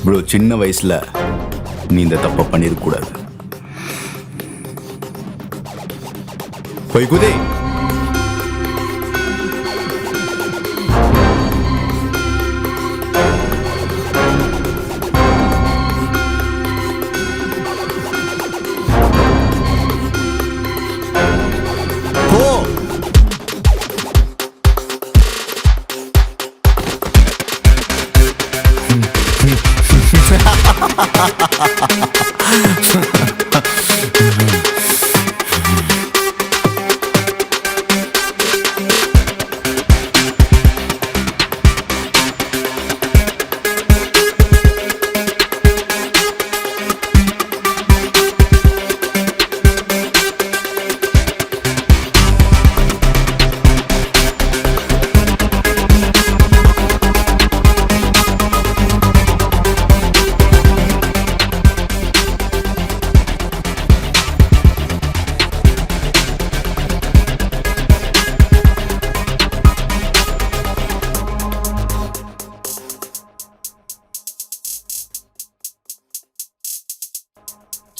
Bro சின்ன வயசுல நீ இந்த தப்பை பண்ணிருக்கூடாது. போய் குதே.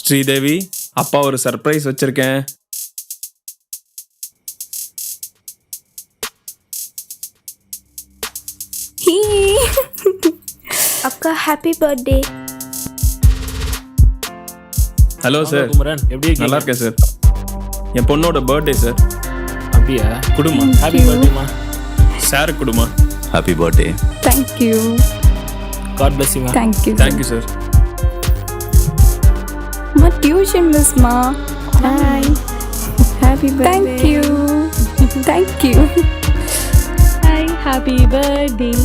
ஸ்ரீதேவி, அப்பா ஒரு சர்ப்ரைஸ் வச்சிருக்கேன். அக்கா happy birthday. Hello sir, Kumaran எப்படி இருக்கீங்க? நல்லா இருக்கேன் சார். என் பொண்ணோட பர்த்டே சார். அப்படியா? குடுமா ஹாப்பி பர்த்டேமா. சார் குடுமா. Happy birthday. Thank you. God bless you. Thank you. Thank you sir. My tuition miss ma. Hi. Happy birthday. Thank you. Thank you. Hi, happy birthday.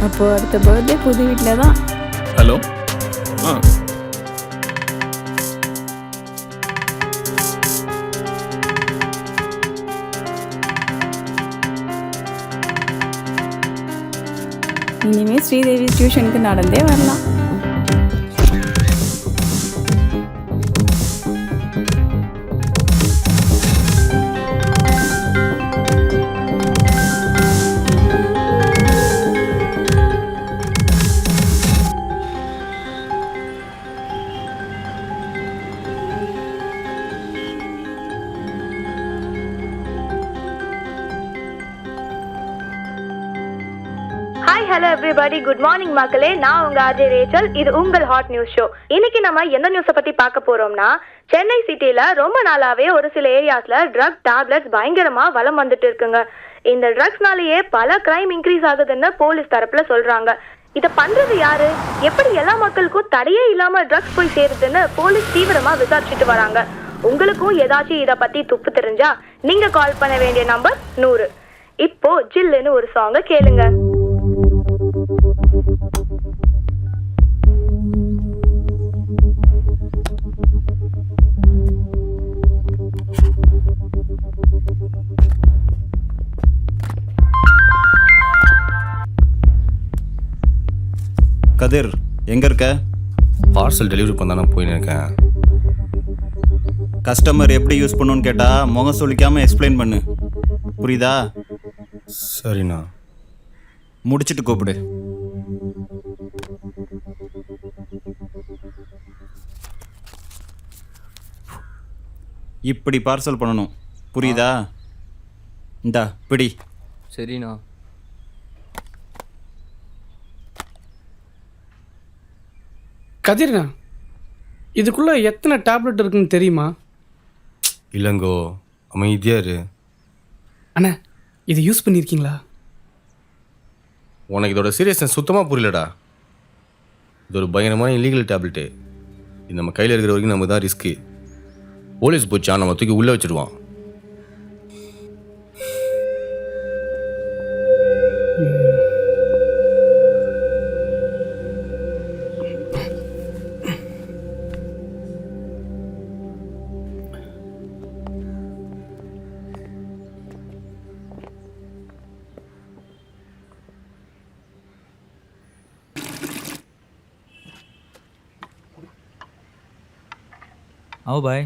அப்போ அடுத்த பர்த்டே புது வீட்டில் தான். ஹலோ. இனிமேல் ஸ்ரீதேவி டியூஷனுக்கு நடந்தே வரலாம். Hi hello everybody, good morning மக்களே. நான் உங்க ஆர்ஜே ரேச்சல். இது உங்கள் ஹாட் நியூஸ் ஷோ. இன்னைக்கு நம்ம எந்த நியூஸை பத்தி பார்க்க போறோம்னா, சென்னை சிட்டில ரொம்ப நாளாவே ஒரு சில ஏரியாஸ்ல ட்ரக் டேப்லெட்ஸ் பயங்கரமா வலம் வந்துட்டு இருக்குங்க. இந்த ட்ரக்ஸ்னாலேயே பல கிரைம் இன்க்ரீஸ் ஆகுதுன்னு போலீஸ் தரப்புல சொல்றாங்க. இதை பண்றது யாரு, எப்படி எல்லா மக்களுக்கும் தடையே இல்லாம ட்ரக்ஸ் போய் சேருதுன்னு போலீஸ் தீவிரமா விசாரிச்சுட்டு வராங்க. உங்களுக்கும் ஏதாச்சும் இதை பத்தி துப்பு தெரிஞ்சா நீங்க கால் பண்ண வேண்டிய நம்பர் 100. இப்போ ஜில்லுன்னு ஒரு சாங்க கேளுங்க. கதிர் எங்க இருக்க? பார்சல் டெலிவரி பண்ண போயின்னு இருக்கேன். கஸ்டமர் எப்படி யூஸ் பண்ணணும்னு கேட்டா முகம் சொல்லிக்காம எக்ஸ்பிளைன் பண்ணு, புரியுதா? சரிண்ணா. முடிச்சிட்டு கூப்பிடு. இப்படி பார்சல் பண்ணணும், புரியுதா? இந்தா பிடி. சரிண்ணா. கதிர்ண்ணா, இதுக்குள்ளே எத்தனை டேப்லெட் இருக்குன்னு தெரியுமா? இல்லைங்கோ, அமைதியா இரு. அண்ணா, இதை யூஸ் பண்ணியிருக்கீங்களா? உனக்கு இதோட சீரியஸ்னஸ் சுத்தமாக புரியலடா. இது ஒரு பயங்கரமான இல்லீகல் டேப்லெட்டு. இது நம்ம கையில் இருக்கிற வரைக்கும் நமக்கு தான் ரிஸ்க்கு. போலீஸ் போச்சா நம்ம தூக்கி உள்ளே வச்சுடுவான். आओ भाई.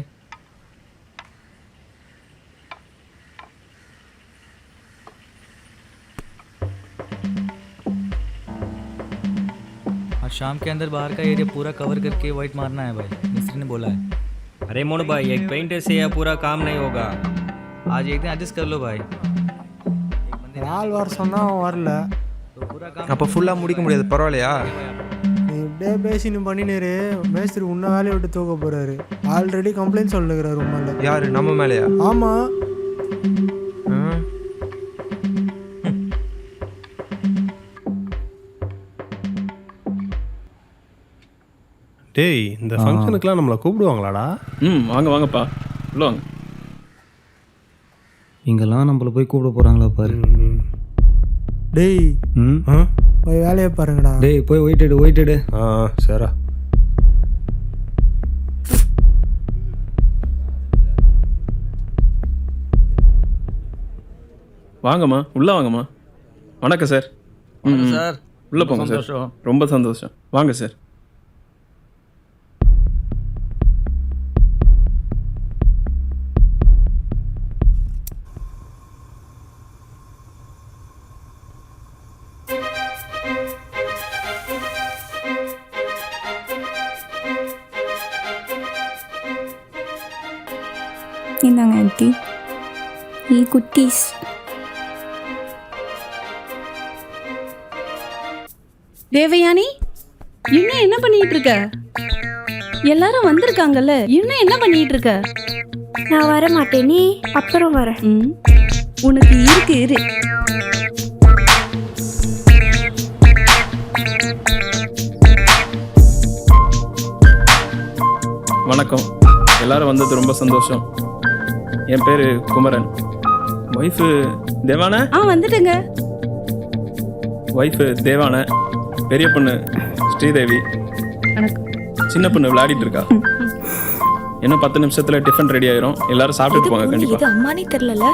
शाम के अंदर बाहर का एरिया पूरा कवर करके वाइट मारना है भाई, मिस्त्री ने बोला है। अरे मोनू भाई, एक पेंटर से यह पूरा काम नहीं होगा। आज एक दिन एडजस्ट कर लो भाई। ஆள் வர சொன்னா அவன் வரல. तो पूरा काम அப்போ ஃபுல்லாக முடிக்க முடியாது, பரவாயில்லையா? நீ இப்படியே பேசின்னு பண்ணினேரு மேஸ்திரி உன்ன வேலையை விட்டு தூக்க போறாரு. ஆல்ரெடி கம்ப்ளைண்ட் சொல்லுகிறார் உண்மையில. யாரு, நம்ம மேலேயா? ஆமா. டேய், இந்த ஃபங்க்ஷனுக்குலாம் நம்மளை கூப்பிடுவாங்களாடா? வாங்க வாங்கப்பா, உள்ள வாங்க. இங்கெல்லாம் நம்மள போய் கூப்பிட போகிறாங்களா பாரு. டேய் போய் வேலையை பாருங்கடா. டேய் போய் ஒயிட்டடு. சரா. வாங்கம்மா, உள்ள வாங்கம்மா. வணக்கம் சார். சார் உள்ள போங்க சார். ரொம்ப சந்தோஷம். வாங்க சார். இந்தாங்க ஆண்டி, ஈ குட்டீஸ். தேவயானி, இன்னும் என்ன பண்ணிட்டு இருக்க? எல்லாரும் வந்திருக்காங்கல்ல, இன்னும் என்ன பண்ணிட்டு இருக்க? நான் வர மாட்டேன், நீ அப்புறம் வரேன். உனக்கு இருக்கு இரு. வணக்கம். எல்லாரும் வந்தது ரொம்ப சந்தோஷம். என் பேர் குமரன். ஒய்ஃபு தேவான. வந்துட்டுங்க. ஒய்ஃபு தேவான. பெரிய பொண்ணு ஸ்ரீதேவி. சின்ன பொண்ணு விளையாடிட்டு இருக்கா. இன்னும் 10 நிமிஷத்துல டிஃபன் ரெடி ஆயிரும். எல்லாரும் சாப்பிட்டுட்டு போங்க கண்டிப்பா. இது அம்மானே தெரியல.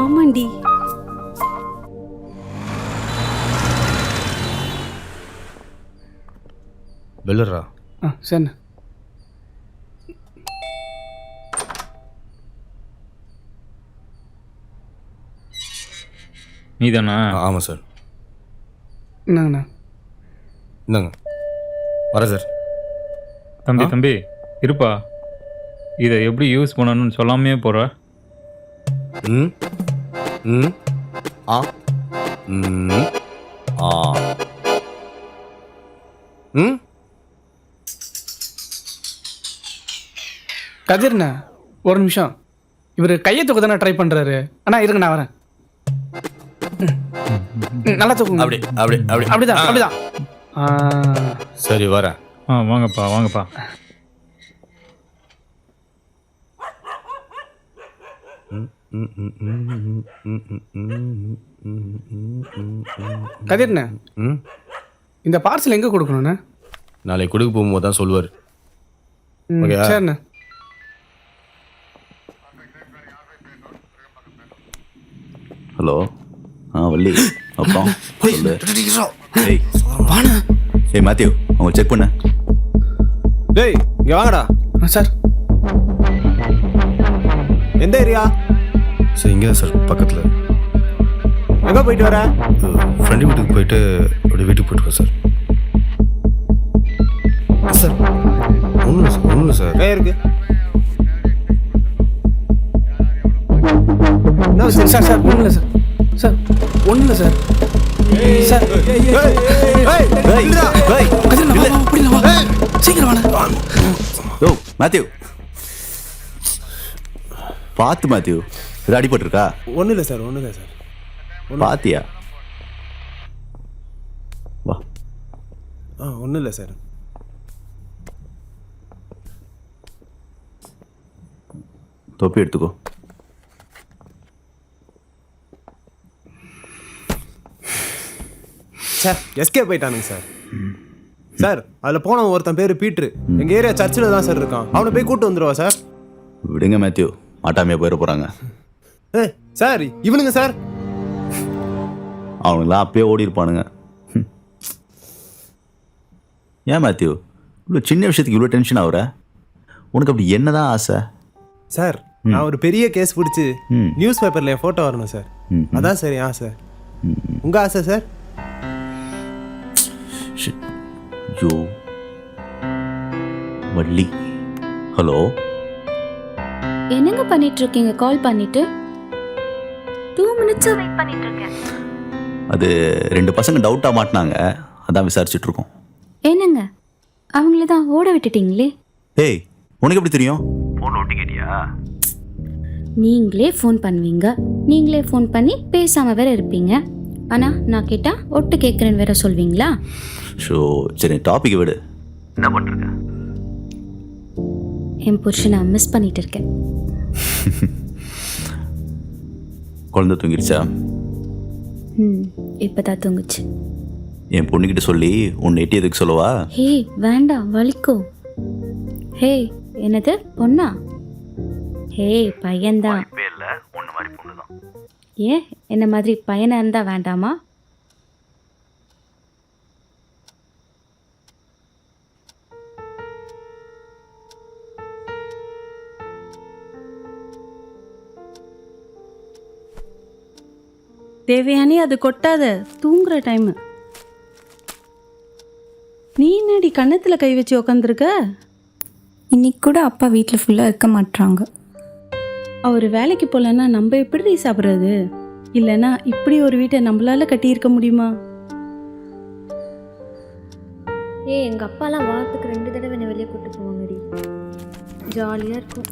ஆமாண்டி. பெல்லரா. சரி. நீதானா? ஆமாம் சார். என்னங்கண்ணா? இந்தாங்க வரேன் சார். தம்பி இருப்பா, இதை எப்படி யூஸ் பண்ணணும்னு சொல்லாமே போகிற. ம் ம் ஆ ம் ஆ ம். கதிர்ண்ணா, ஒரு நிமிஷம். இவர் கையை தூக்க தானே ட்ரை பண்ணுறாரு. அண்ணா இருங்க, நான் வரேன். நல்லா தூக்குங்க. அப்படிதான். சரி வரேன். வாங்கப்பா. கதிர்ண்ணா, இந்த பார்சல் எங்கே கொடுக்கணுண்ணா? நாளைக்கு கொடுக்க போகும்போது தான் சொல்லுவார். சரிண்ணா. ஹலோ. வள்ளி அப்புறம் சொல்லு. ஏய் மேத்யூ, அவங்க செக் பண்ண. டேய் இங்க வாங்கடா. சார் எந்த ஏரியா? சார் இங்கே தான் சார், பக்கத்தில். எங்கே போயிட்டு வர? ஃப்ரெண்டு வீட்டுக்கு போயிட்டு அப்படியே வீட்டுக்கு போயிட்டுருக்கோம் சார். சார் ஒன்றும் இல்லை சார். இருக்கு. சார் ஒன்றும் இல்லை சார். சார் ஒன்றும் இல்லை சார். சார் சீக்கிரம் வாங்க. ஓ மேத்யூ, பார்த்து மேத்யூ, இது அடிபட்டிருக்கா? ஒன்றும் இல்லை சார். பாத்தியா? வா. ஒன்றும் இல்லை சார். தொப்பி எடுத்துக்கோ. சார் எஸ்கேப் போயிட்டானுங்க சார். சார் அதில் போனவன் ஒருத்தன் பேர் பீட்ரு. எங்கள் ஏரியா சர்ச்சில் தான் சார் இருக்கான். அவனை போய் கூப்பிட்டு வந்துடுவா சார். விடுங்க மேத்யூ, மாட்டாமையாக போயிட போகிறாங்க. சார் இவனுங்க சார், அவனுங்களாம் அப்பயே ஓடி இருப்பானுங்க. ஏன் மேத்யூ இவ்வளோ சின்ன விஷயத்துக்கு இவ்வளோ டென்ஷன் ஆகுற? உனக்கு அப்படி என்னதான் ஆசை? சார் நான் ஒரு பெரிய கேஸ் பிடிச்சி நியூஸ் பேப்பரில் என் ஃபோட்டோ வரணும் சார். அதான் சார் என் ஆசை. உங்கள் ஆசை சார்? ஐயோ வள்ளி. ஹலோ, என்னங்க பண்ணிட்டு இருக்கீங்க கால் பண்ணிட்டு? 2 minutes வெயிட் பண்ணிட்டு இருக்கேன். அது 2 பசங்க டவுட்டா மாட்டினாங்க, அதான் விசாரிச்சுட்டு இருக்கோம். என்னங்க அவங்கள தான் ஓட விட்டுட்டீங்களே? ஏய், உனக்கு எப்படி தெரியும்? ஃபோன் ஒட்டி கேட்டியா? நீங்களே ஃபோன் பண்ணுவீங்க, நீங்களே ஃபோன் பண்ணி பேசாம வேற இருப்பீங்க. ஆனா நான் கேட்டா ஒட்டு கேட்குறேன்னு வேற சொல்வீங்களா? ஷோ, சரி டாபிக் விடு. என்ன பண்றீங்க? என் புருஷனை மிஸ் பண்ணிட்டு இருக்கேன். குழந்தை தூங்கிருச்சா? இப்பதான் தூங்குச்சு. என் பொண்ணுகிட்ட சொல்லி உன்னை எட்டியதுக்கு சொல்லவா? ஹே வேண்டாம், வலிக்கோ. ஹே, என்னது பொண்ணா? ஹே பையன்தான். ஏன் என்ன மாதிரி பையனா இருந்தா வேண்டாமா? தேவயானி அது கொட்டாத, தூங்குற டைம். நீ என்னடி கன்னத்துல கை வச்சு உக்காந்துருக்க? இன்னைக்கு கூட அப்பா வீட்டில் ஃபுல்லாக இருக்க மாட்டாங்க. அவர் வேலைக்கு போகலன்னா நம்ம எப்படி சாப்பிட்றது? இல்லைன்னா இப்படி ஒரு வீட்டை நம்மளால கட்டியிருக்க முடியுமா? எங்கள் அப்பாலாம் வாரத்துக்கு 2 தடவை என்னை வெளியே கூட்டு போவாங்கடி. ஜாலியாக இருக்கும்.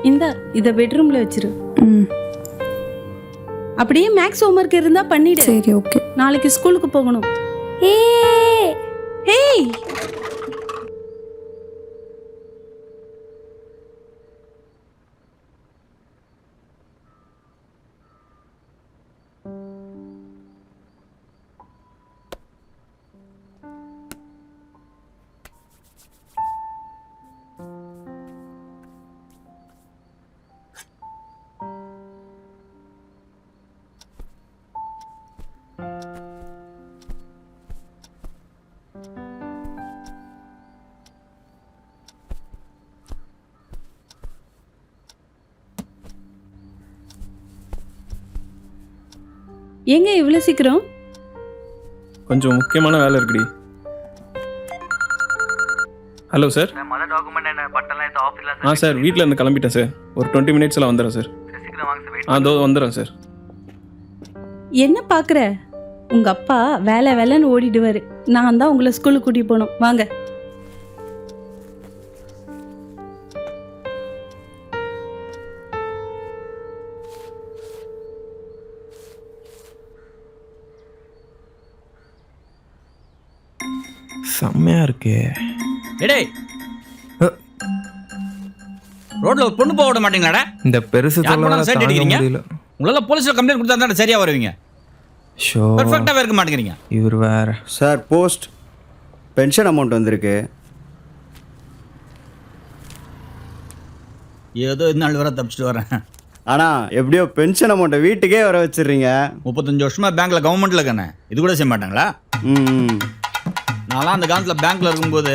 இந்த இதை பெட்ரூம்ல வச்சிரு. அப்படியே மேக்ஸ் ஹோம்வொர்க் இருந்தா பண்ணிடு. சரி ஓகே. நாளைக்கு ஸ்கூலுக்கு போகணும். ஏய் ஹேய், எங்க இவ்வளவு சீக்கிரம்? கொஞ்சம் முக்கியமான வேலை இருக்குடி. Hello sir. சார் வீட்டில் இருந்து கிளம்பிட்டேன் சார். ஒரு 20 minutesல வந்துடுறேன் சார். அதோ வந்துடுறேன் சார். என்ன பாக்குற? உங்க அப்பா வேலை வேலைன்னு ஓடிடுவாரு. நான் தான் உங்களை ஸ்கூலுக்கு கூட்டிட்டு போகணும். வாங்க. செம்மையா இருக்கே. எடே ரோட்ல ஒரு பொண்ணு போக விட மாட்டீங்களாடா? இந்த பெருசு சைட் அடிக்கிறீங்க. உங்களால போலீஸ்ல கம்ப்ளைண்ட் கொடுத்தா தான் சரியா வருவீங்க. ஷோ, பெர்ஃபெக்ட்டா இருக்க மாட்டேங்கிறீங்க. இவர் வேற. சார் போஸ்ட் பென்ஷன் அமௌண்ட் வந்திருக்கு. ஏதோ இந்த நாள் வர தப்பிச்சுட்டு வரேன். ஆனால் எப்படியோ பென்ஷன் அமௌண்ட்டை வீட்டுக்கே வர வச்சிடுறீங்க. 35 வருஷமா பேங்க்ல கவர்மெண்ட்ல இருக்கேன். இது கூட செய்ய மாட்டாங்களா? நான்லாம் அந்த காலத்தில் பேங்க்ல இருக்கும்போது.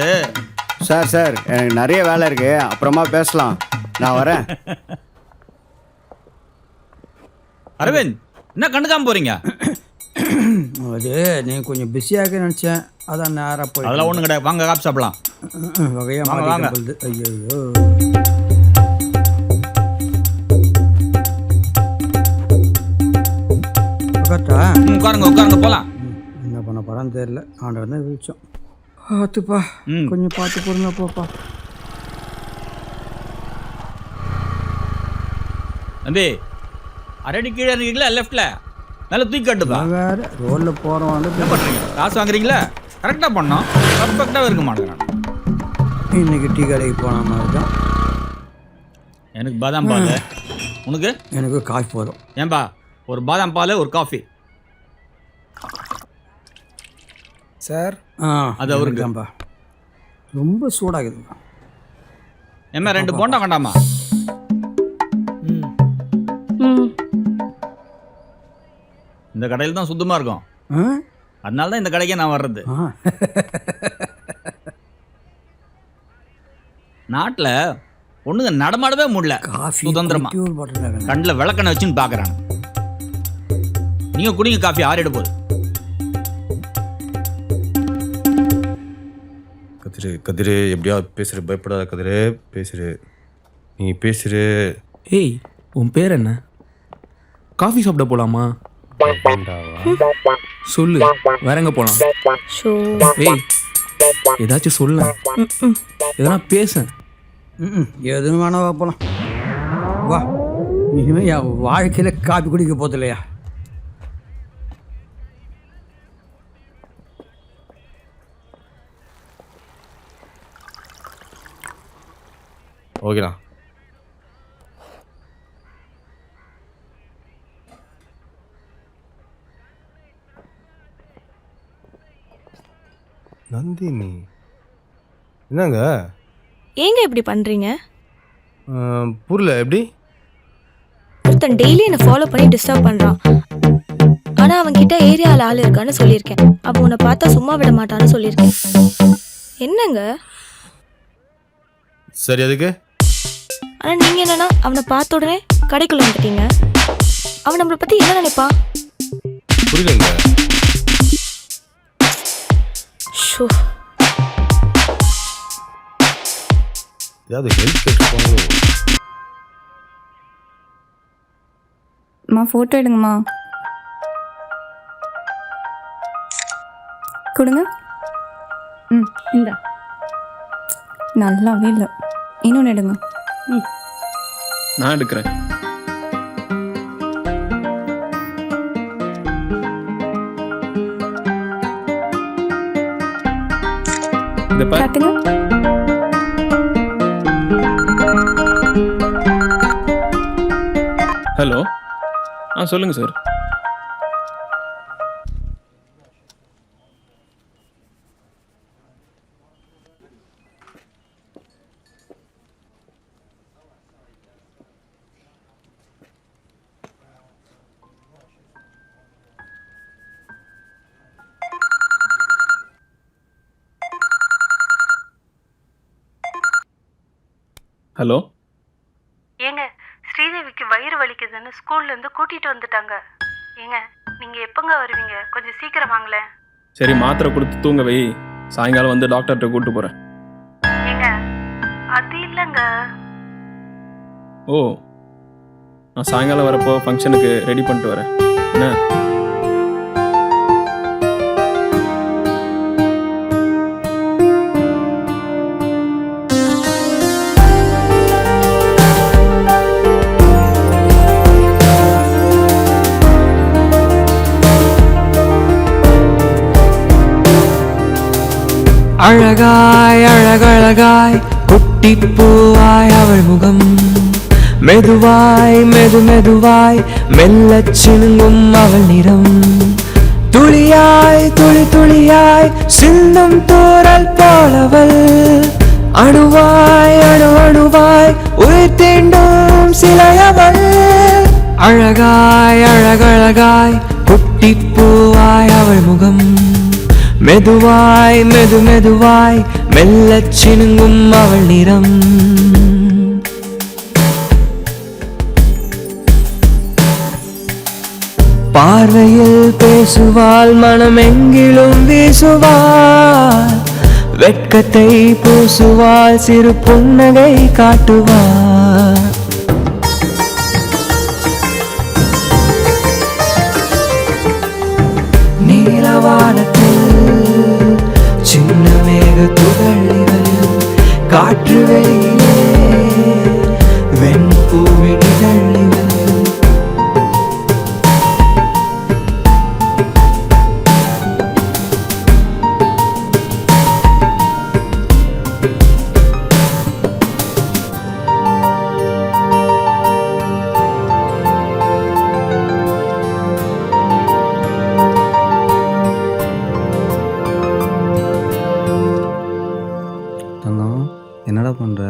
சார் சார் எனக்கு நிறைய வேலை இருக்கு, அப்புறமா பேசலாம், நான் வரேன். அரவிந்த், என்ன கண்டுக்காம போறீங்க? அது நீங்கள் கொஞ்சம் பிஸியாக நினச்சேன், அதான் நேராக போய். அதெல்லாம் ஒன்றும் கிடையாது, வாங்க காப்பி சாப்பிடலாம். வகையாக வாங்க. ஐயோ உட்காருங்க உட்காருங்க போகலாம். என்ன பண்ண போகிறான்னு தெரியல. ஆண்டவர் தான் விழிச்சோம். பார்த்துப்பா, கொஞ்சம் பார்த்து பொறுங்க போப்பா. தம்பி, அரடி கீழே இருக்கீங்களா லெஃப்ட்ல? நல்லா தூக்கி கட்டுப்பா. வேற ரோடில் போகிறோம். என்ன பண்ணுறீங்க? காசு வாங்குறீங்களா? கரெக்டாக பண்ணோம், பர்ஃபெக்டாக இருக்க மாட்டேங்கிறான். இன்னைக்கு டீ கடைக்கு போன மாதிரி தான். எனக்கு பாதாம் பால், உனக்கு? எனக்கு காஃபி போதும். ஏன்பா, ஒரு பாதாம் பால் ஒரு காஃபி. சார் அது அவருக்கு தான்ப்பா. ரொம்ப சூடாகுதுப்பா. என்ன 2 போண்டா வேண்டாமா? இந்த கடையில் தான் சுத்தமாக இருக்கும், அதனால தான் இந்த கடைக்கே நான் வர்றது. நாட்டில் பொண்ணுங்க நடமாடவே முடியல சுதந்திரமா. கண்ணில் விளக்கணை வச்சுன்னு பார்க்குறாங்க. நீங்கள் குடிங்க காஃபி, ஆறிட போகுது. கதிரு கதிரு எப்படியா பேசுகிற, பயப்படாத கதிரு, பேசுகிற, நீ பேசுகிற. ஏய் உன் பேர் என்ன? காஃபி சாப்பிட போலாமா? சொல்லு, வேற எங்க போலாம்? ஏய் ஏதாச்சும் சொல்ல, எதனா பேச. எதுவும் வேணாவா போகலாம். வா, இனிமேல் என் வாழ்க்கையில் காப்பி குடிக்க போதில்லையா? ஓகேண்ணா. நந்தினி என்னங்க? ஏங்க இப்படி பண்றீங்க? புரியல, எப்படி? ஒருத்தன் டெய்லி என்னை ஃபாலோ பண்ணி டிஸ்டர்ப் பண்றான். ஆனா அவன் கிட்ட ஏரியாவில் ஆள் இருக்கான்னு சொல்லியிருக்கேன். அப்போ உன்னை பார்த்தா சும்மா விட மாட்டான்னு சொல்லியிருக்கேன். என்னங்க? சரி, அதுக்கு? ஆனா நீங்க என்னன்னா அவனை பார்த்த உடனே கடைக்குள்ள வந்துட்டீங்க. அவன் நம்மளை பத்தி என்ன நினைப்பான்? புரியலங்க. ஷோ, ஏதாவது ஹெல்ப் கேட்டுருப்பாங்களோ? அம்மா ஃபோட்டோ எடுங்கம்மா. கொடுங்க. இந்த நல்லாவே இல்லை, இன்னொன்று எடுங்க. நான் எடுக்கிறேன். இதை பாரு. காட்டுங்க. ஹலோ, சொல்லுங்கள் சார். ஹலோ, ஏங்க ஸ்ரீதேவிக்கு வயிறு வலிக்குதுன்னு ஸ்கூல்ல இருந்து கூட்டிட்டு வந்துட்டாங்க. ஏங்க நீங்க எப்பங்க வருவீங்க? கொஞ்சம் சீக்கிரம் வாங்களேன். சரி மாத்திரை கொடுத்து தூங்க வை, சாயங்காலம் வந்து டாக்டர்கிட்ட கூப்பிட்டு போகிறேன். ஏங்க அது இல்லைங்க. ஓ, நான் சாயங்காலம் வரப்போ ஃபங்க்ஷனுக்கு ரெடி பண்ணிட்டு வரேன். என்ன? அழகாய் அழகழகாய் குட்டிப்பூவாய் அவள் முகம், மெதுவாய் மெதுவாய் மெல்லச் சினுங்கும் அவள் நிறம், துளியாய் துளியாய் சிந்தும் தூறல் போலவள், அணுவாய் அணுவாய் உயிர் தீண்டும் சிலையவள். அழகாய் அழகழகாய் குட்டிப்பூவாய் அவள் முகம், மெதுவாய் மெதுவாய் மெல்லச் சினுங்கும் அவள் நிறம். பார்வையில் பேசுவாள், மனமெங்கிலும் வீசுவாள், வெட்கத்தை பூசுவாள், சிறு புன்னகை காட்டுவாள். நீலவானத்தில் சின்ன மேக துகளிகள், காற்று வெளியிலே வெண்பூவின் இதழிகள். என்னடா பண்ற?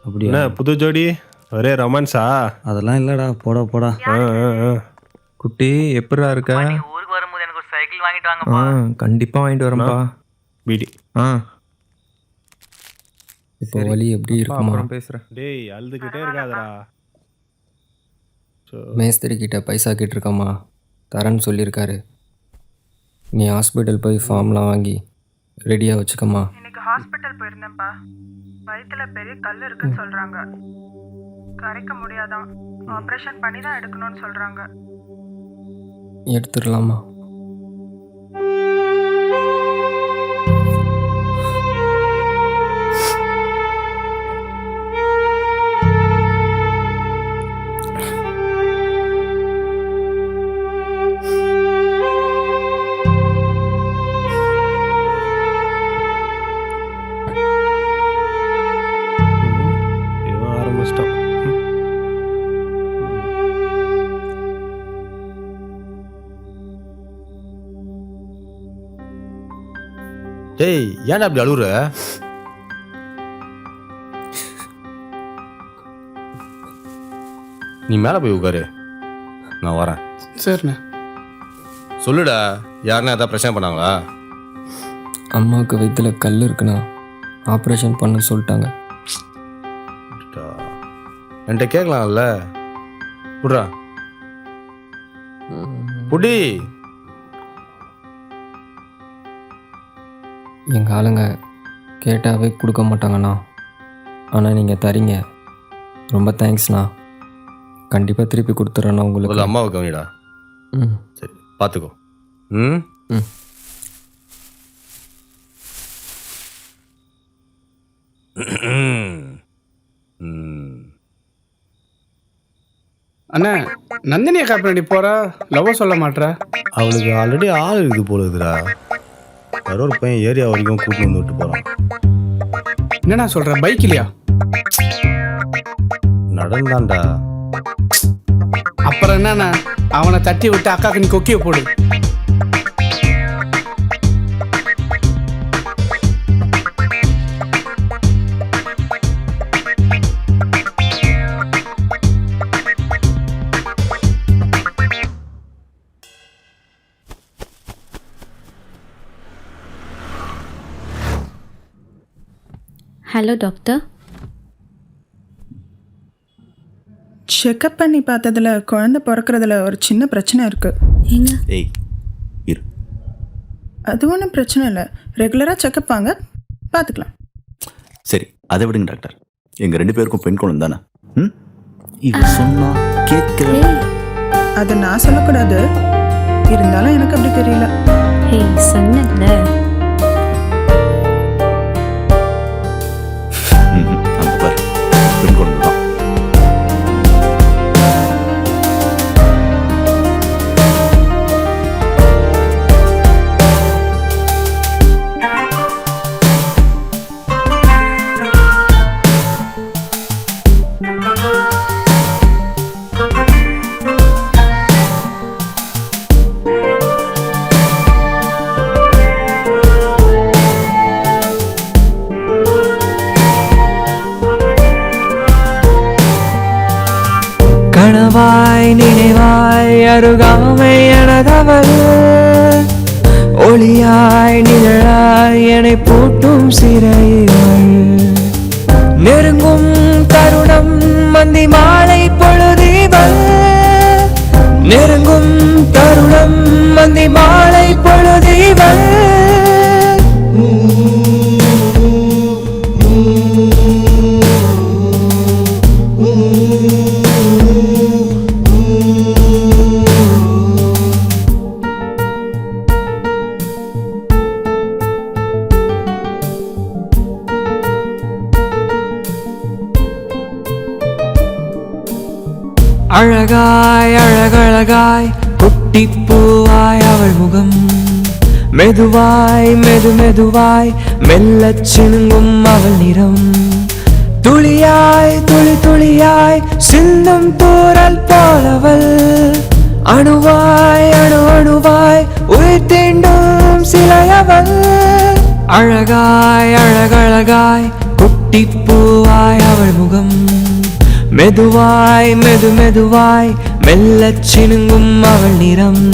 அப்படியா? என்ன புது ஜோடி, ஒரே ரொமான்ஸா? அதெல்லாம் இல்லடா, போடா. குட்டி எப்படா இருக்க? ஊருக்கு வரும்போது எனக்கு ஒரு சைக்கிள் வாங்கிட்டு வாங்கப்பா. கண்டிப்பா வாங்கிட்டு வரேன்ப்பா. பீடி. இப்போ வலி எப்படி இருக்குமா? பேசுறேன். டேய் அழுதுகிட்டே இருக்காதடா. மேஸ்திரி கிட்ட பைசா கேட்டிருக்காமா, தரேன்னு சொல்லியிருக்காரு. நீ ஹாஸ்பிட்டல் போய் ஃபார்ம்லாம் வாங்கி ரெடியாக வச்சுக்கம்மா. இன்னைக்கு ஹாஸ்பிட்டல் போயிருந்தேன்ப்பா. வயிற்றுல பெரிய கல் இருக்குன்னு சொல்றாங்க. கரைக்க முடியாதான். ஆப்ரேஷன் பண்ணி தான் எடுக்கணும்னு சொல்றாங்க. எடுத்துடலாமா? இவன் ஆரம்பிச்சிட்டான். டேய் ஏன்டா அப்படி அழுகுற? நீ மேலே போய் உட்காரு, நான் வரேன். சரிண்ணே. சொல்லுடா, யாருன்னா எதாவது பிரச்சனை பண்ணாங்களா? அம்மாவுக்கு வயிற்றுல கல் இருக்குண்ணா, ஆப்ரேஷன் பண்ண சொல்லிட்டாங்க. என்கிட்ட கேட்கலாம்ல. புட்றா புடி. எங்கள் ஆளுங்க கேட்டாவே கொடுக்க மாட்டாங்கண்ணா. ஆனால் நீங்கள் தரீங்க, ரொம்ப தேங்க்ஸ்ண்ணா. கண்டிப்பாக திருப்பி கொடுத்துட்றேண்ணா உங்களுக்கு. முதல்ல அம்மாவை கவனிடா. ம் சரி, பார்த்துக்கோ. ம் ம் அண்ணா, நந்தினி அக்கா பின்னாடி போறா, லவ் சொல்ல மாட்றா. அவளுக்கு ஆல்ரெடி ஆள் இருக்குது போல இருக்குதுடா. யாரோ ஒரு பையன் ஏரியா வரைக்கும் கூட்டிட்டு வந்து விட்டு போகிறான். என்னண்ணா சொல்ற, பைக் இல்லையா? நடந்தான்டா. அப்புறம் என்னண்ணா, அவனை தட்டி விட்டு அக்காக்கு நீ கொக்கிய போடு. Hello doctor. செக்கப் பண்ணி பார்த்ததுல குழந்தை பிறக்கிறதுல ஒரு சின்ன பிரச்சனை இருக்கு. ஏங்க? ஏய் இரு. அது ஒன்றும் பிரச்சனை இல்லை, ரெகுலராக செக்கப் வாங்க, பார்த்துக்கலாம். சரி, அதை விடுங்க டாக்டர். எங்கள் 2 பேருக்கும் பெண் குழந்தை தானே? ம் இது சொன்னா கேட்க. அதை நான் சொல்லக்கூடாது, இருந்தாலும் எனக்கு அப்படி தெரியல. ஏய் சொன்னல. அந்த பாரு, பெண் குழந்தை தான். கனவாய் நினைவாய் அருகாமை எனதவள், ஒளியாய் நிழலாய் என்னை பூட்டும் சிறைகள், நெருங்கும் தருணம் மந்தி மாலை பொழுதிவள், நெருங்கும் தருணம் மந்தி மாலை பொழுதிவள். அழகாய் அழகழகாய் குட்டிப்பூவாய் அவள் முகம், மெதுவாய் மெதுவாய் மெல்லச் சினுங்கும் அவள் நிறம், துளியாய் துளியாய் சிந்தும் தூறல் போலவள், அணுவாய் அணுவாய் உயிர் தீண்டும் சிலையவள். அழகாய் அழகழகாய் குட்டிப்பூவாய் அவள் முகம், மெதுவாய் மெதுவாய் மெல்லச் சினுங்கும் அவள் நிறம்.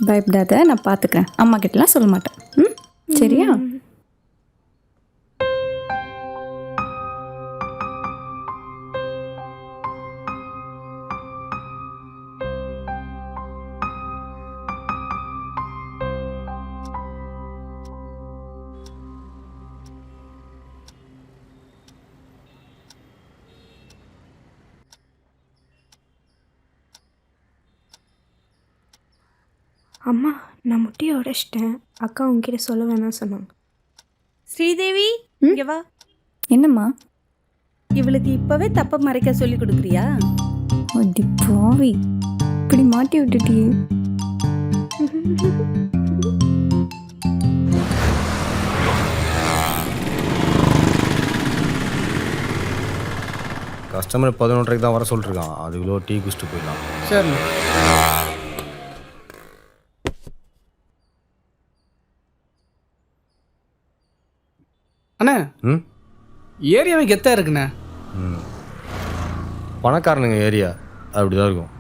பயப்படாத, நான் பார்த்துக்கிறேன். அம்மா கிட்டலாம் சொல்ல மாட்டேன். ம், சரியா? அம்மா, நான் முட்டியை உடைச்சிட்டேன். அக்கா உங்ககிட்ட சொல்ல வேணாம் சொன்னாங்க. ஸ்ரீதேவி, இங்க வா. என்னம்மா? இவளுக்கு இப்பவே தப்ப மறைக்க சொல்லி கொடுக்குறியா? அடி பாவி, இப்படி மாட்டி விட்டுட்டியே. கஸ்டமர் 11:30 தான் வர சொல்லிருக்கான். அதுக்குள்ளே டீ குடிச்சிட்டு போயிடலாம். சரி. அண்ணா, ஏரியாவே கெத்தா இருக்குண்ணே. பணக்காரனுங்க ஏரியா அப்படிதான் இருக்கும்.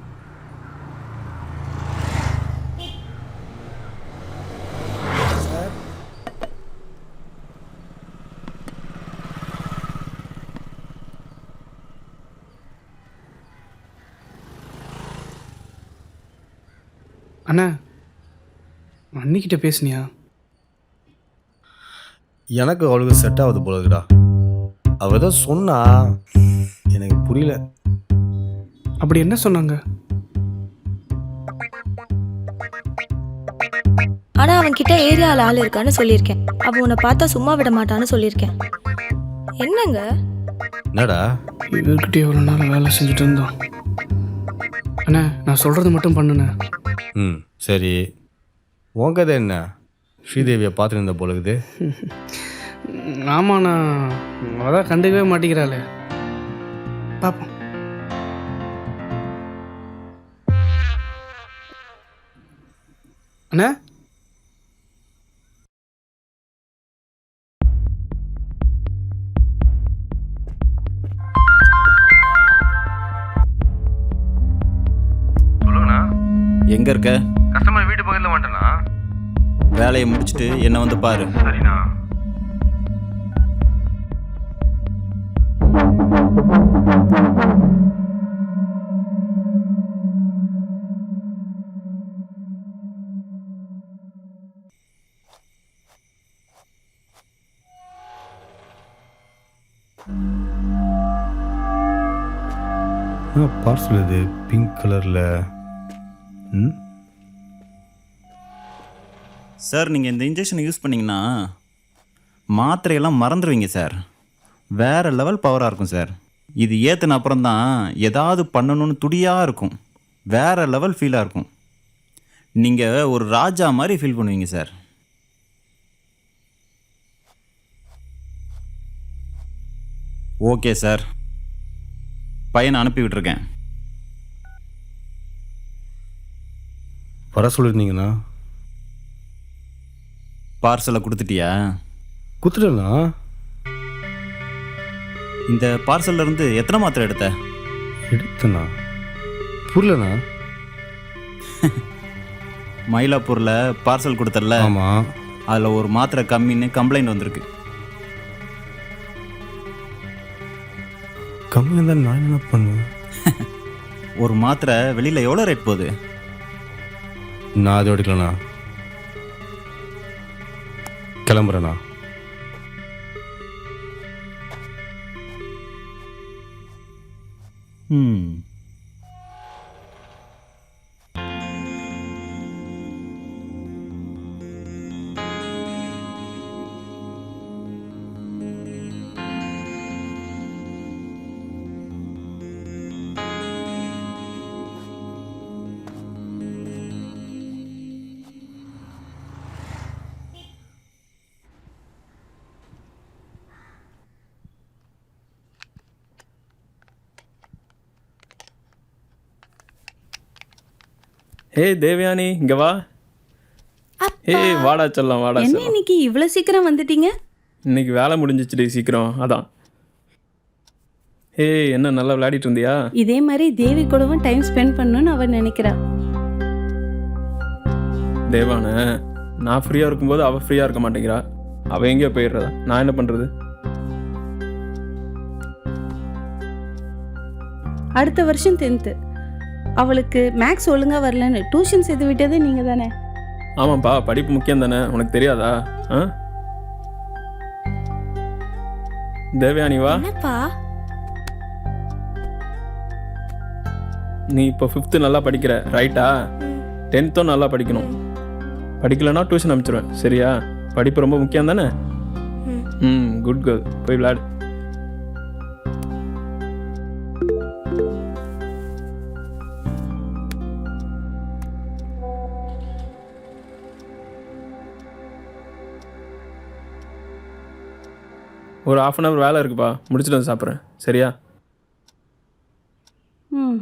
அண்ணா, அன்னிக்கிட்ட பேசுனியா? எனக்கு அவளுக்கு செட் ஆகுது போல இருக்குடா. அவ ஏதோ சொன்னா, எனக்கு புரியல. அப்படி என்ன சொன்னாங்க? ஆனா அவன்கிட்ட ஏரியாவில் ஆள் இருக்கான்னு சொல்லியிருக்கேன். அவன் உன்னை பார்த்தா சும்மா விட மாட்டான்னு சொல்லியிருக்கேன். என்னங்க? என்னடா இவர்கிட்ட எவ்வளோ நாள் வேலை செஞ்சுட்டு இருந்தோம். அண்ணா, நான் சொல்கிறது மட்டும் பண்ணுண்ணே. சரி. உன் கதை என்ன? ஸ்ரீதேவியை பார்த்துட்டு இருந்த போல இருக்குது. ஆமாண்ணா, அதான் கண்டுக்கவே மாட்டேங்கிறாளே. பார்ப்போம். அண்ணா, சொல்லுங்கண்ணா. எங்க இருக்க? கஸ்டமர் வீட்டு பக்கத்தில் வந்துட்டேண்ணா. வேலையை முடிச்சுட்டு என்ன வந்து பாரு. சரிண்ணா. பார்சல் இது பிங்க் கலரில். சார், நீங்கள் இந்த இன்ஜெக்ஷன் யூஸ் பண்ணிங்கன்னா மாத்திரையெல்லாம் மறந்துடுவீங்க சார். வேறு லெவல் பவராக இருக்கும் சார். இது ஏற்றின அப்புறம் தான் ஏதாவது பண்ணணும்னு துடியாக இருக்கும். வேறு லெவல் ஃபீலாக இருக்கும். நீங்கள் ஒரு ராஜா மாதிரி ஃபீல் பண்ணுவீங்க சார். ஓகே சார், பையனை அனுப்பி விட்டுருக்கேன். வர சொல்லியிருந்தீங்கண்ணா. பார்சலை கொடுத்துட்டியா? கொடுத்துட்டேண்ணா. இந்த பார்சல்ல இருந்து எத்தனை மாத்திரை எடுத்தண்ணா? புரியலண்ணா. மயிலாப்பூரில் பார்சல் கொடுத்தல. ஆமாம். அதில் ஒரு மாத்திரை கம்மின்னு கம்ப்ளைண்ட் வந்திருக்கு. கம்மியாக இருந்தால் நான் என்ன பண்ணுவேன்? ஒரு மாத்திரை வெளியில் எவ்வளோ ரேட் போகுது? நான் அதை எடுக்கலண்ணா. கிளம்புறேண்ணா. ஹே தேவயானி, இங்கே வா. ஏய் வாடா செல்லம், வாடா என்ன செல்லம். இன்னைக்கு இவ்வளவு சீக்கிரம் வந்துட்டீங்க? இன்னைக்கு வேலை முடிஞ்சிச்சுடி சீக்கிரம், அதான். ஏய் என்ன நல்லா விளையாடிட்டு இருந்தியா? இதே மாதிரி தேவி கூடவும் டைம் ஸ்பெண்ட் பண்ணணும்னு அவ நினைக்கிறா. தேவான, நான் ஃப்ரீயாக இருக்கும்போது அவள் ஃப்ரீயாக இருக்க மாட்டேங்கிறா. அவள் எங்கேயோ போயிடுறதா, நான் என்ன பண்ணுறது? அடுத்த வருஷம் 10th அவளுக்கு மேக்ஸ் ஒழுங்கா வரலன்னு டியூஷன் சேர்த்து விட்டதே நீங்க தானே? ஆமாப்பா, படிப்பு முக்கியம் தானே, உனக்கு தெரியாதா? ஆ தேவயானி வா. என்னப்பா? நீ இப்போ 5th நல்லா படிக்கிற ரைட்டா? 10th நல்லா படிக்கணும். படிக்கலைன்னா டியூஷன் அனுப்பிச்சிடுவேன், சரியா? படிப்பு ரொம்ப முக்கியம் தானே? குட் கேர்ள், போய் விளையாடு. ஒரு 1/2 hour வேலை இருக்குப்பா, முடிச்சுட்டு வந்து சாப்பிட்றேன், சரியா? ம்.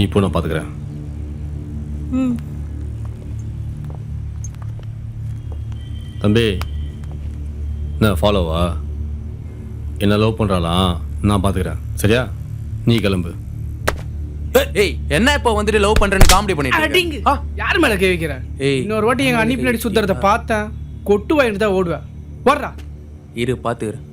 நீ இப்போ நான் பார்த்துக்கிறேன். தம்பி, என்ன ஃபாலோவா? என்ன லவ் பண்ணுறாளாம், நான் பார்த்துக்கிறேன், சரியா? நீ கிளம்பு. ஏய் என்ன இப்போ வந்துட்டு லவ் பண்றேன்னு காமெடி பண்ணிட்டு இருக்க? யார் மேல கேட்கிற? இன்னொரு வாட்டி எங்க அண்ணி பின்னாடி சுத்துறத பார்த்தேன், கொட்டு வாங்கிட்டு தான் ஓடுவேன். வர்றா. இரு பாத்துக்கிறேன்.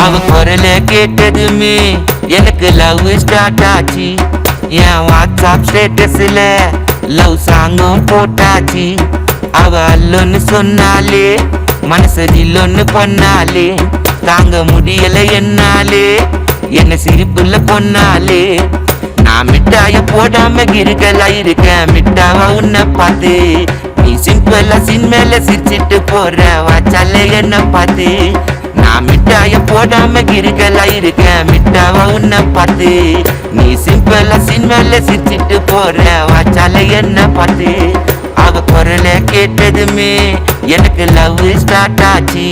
அவ குரல கேட்டதுமே எனக்கு லவ் ஸ்டார்ட் ஆச்சு. என் வாட்ஸ்அப் ஸ்டேட்டஸ்ல லவ் சாங்கும் போட்டாச்சு. அவ அல்லொன்னு சொன்னாலே மனசு இல்லொன்னு பண்ணாலே, தாங்க முடியல என்னாலே என்ன சிரிப்புல பொண்ணாலே. நான் மிட்டாய போடாம கிருக்கலா இருக்கேன் மிட்டாவா உன்னை பார்த்து. நீ சிம்பிளா சின்மேல சிரிச்சிட்டு போற வாச்சால என்ன பார்த்து. நான் மிட்டாய போடாம கிருக்கலா இருக்கேன் மிட்டாவா உன்னை பார்த்து. நீ சிம்பிளா சின்மேல சிரிச்சிட்டு போற வாச்சால என்ன பார்த்து. அவ குரல கேட்டதுமே எனக்கு லவ் ஸ்டார்ட் ஆச்சு.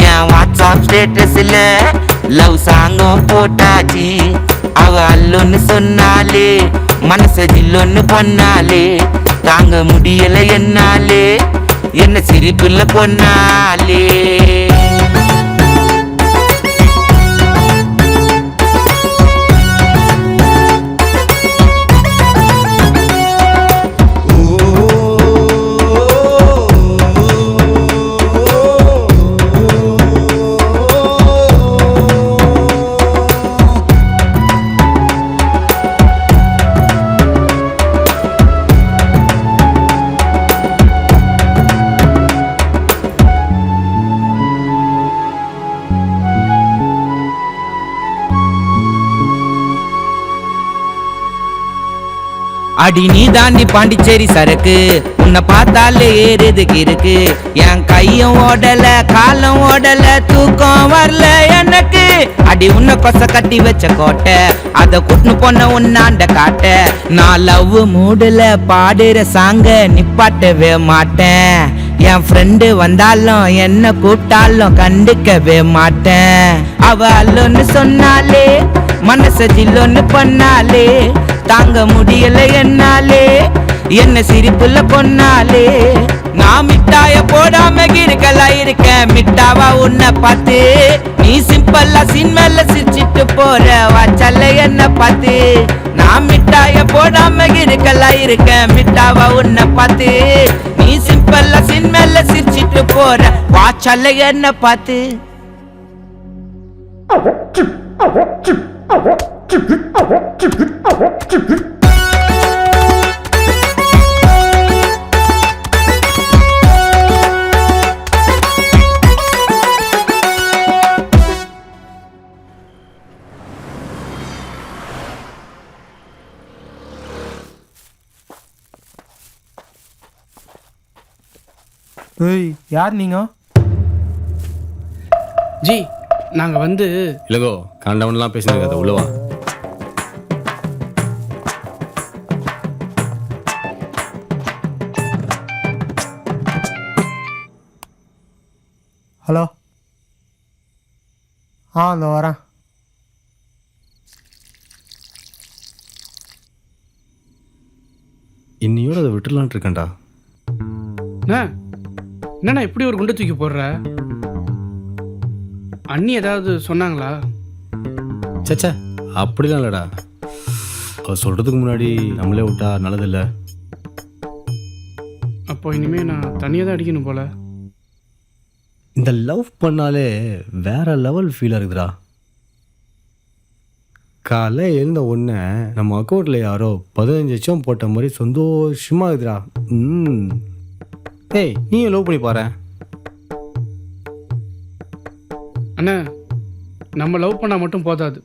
என் வாட்ஸ்அப் ஸ்டேட்டஸ்ல லவ் சாங்கும் போட்டாச்சு. அவ அல்லொன்னு சொன்னாலே மனசு இல்லொன்னு பண்ணாலே, தாங்க முடியல என்னாலே என்ன சிரிப்புல பொண்ணாலே. அடி நீ தாண்டி பாண்டிச்சேரி சரக்கு உன்னை பார்த்தாலே ஏறுதுக்கு இருக்கு என் கையும் ஓடல காலம் ஓடல தூக்கம் வரல எனக்கு அடி உன்னை கொச கட்டி வச்ச கோட்டை அத கூட்டுன்னு போன உன்னாண்ட காட்ட நான் லவ் மூடுல பாடுற சாங்க நிப்பாட்டவே மாட்டேன் என் ஃப்ரெண்டு வந்தாலும் என்ன கூப்பிட்டாலும் கண்டுக்கவே மாட்டேன் அவ அல்லொன்னு சொன்னாலே மனச ஜில்லொன்னு பண்ணாலே தாங்க முடியல என்னாலே என்ன சிரிப்புல பொண்ணாலே நான் மிட்டாய போடாம இருக்கேன் மிட்டாவா உன்னை பார்த்து நீ சிம்பிளா சின்மேல சிரிச்சிட்டு போற வாச்சல்ல என்ன பார்த்து நான் மிட்டாய போடாம இருக்கேன் மிட்டாவா உன்னை பார்த்து நீ சிம்பிளா சின்மேல சிரிச்சிட்டு போற வாச்சல்ல என்ன பார்த்து ஏய் யார் நீங்க? ஜி நாங்கள் வந்து இல்லைங்கோ காண்டவன்லாம் பேசினது அதை உள்ளவா. ஹலோ அந்த வரேன். இன்னையோட அதை விட்டுலான் இருக்கேன்டா. என்னண்ணா இப்படி ஒரு குண்டை தூக்கி போடுற? அண்ணி ஏதாவது சொன்னாங்களா? சச்சா அப்படிலாம் இல்லைடா. அவள் சொல்கிறதுக்கு முன்னாடி நம்மளே விட்டா நல்லதில்லை. அப்போ இனிமேல் நான் தனியாக தான் அடிக்கணும் போல. இந்த லவ் பண்ணாலே வேற லெவல் ஃபீலாக இருக்குதுடா. காலை எழுந்த ஒன்று நம்ம அக்கௌண்ட்டில் யாரோ 15 லட்சம் போட்ட மாதிரி சந்தோஷமாக இருக்குதுடா. ஏய் நீ லவ் பண்ணி பாரு. அண்ணா நம்ம லவ் பண்ணால் மட்டும் போதாது,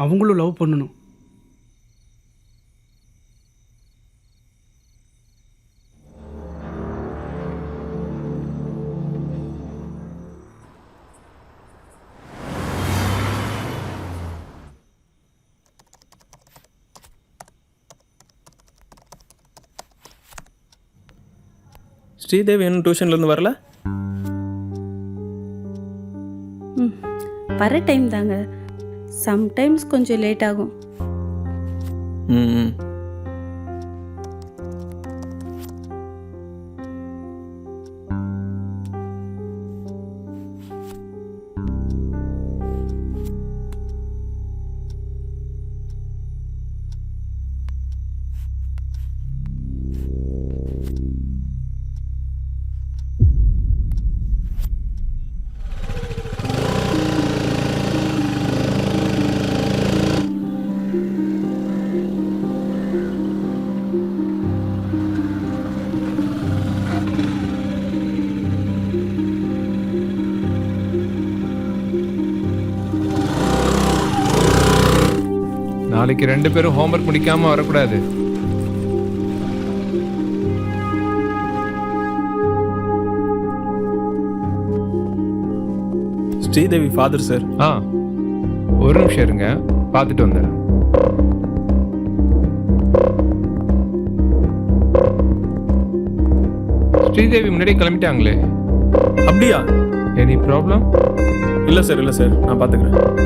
அவங்களும் லவ் பண்ணணும். ஸ்ரீதேவி இன்னும் டியூஷன்லேருந்து வரல? வர டைம் தாங்க, சம்டைம்ஸ் கொஞ்சம் லேட் ஆகும். ம் நாளைக்கு 2 பேரும் ஹோம்ஒர்க் முடிக்காம வரக்கூடாது. Sridevi father sir. ஒரு நிமிஷம் இருங்க, பார்த்துட்டு வந்தேன். ஸ்ரீதேவி முன்னாடியே கிளம்பிட்டாங்களே. அப்படியா? Any problem? இல்லை சார், இல்லை சார், நான் பார்த்துக்கிறேன்.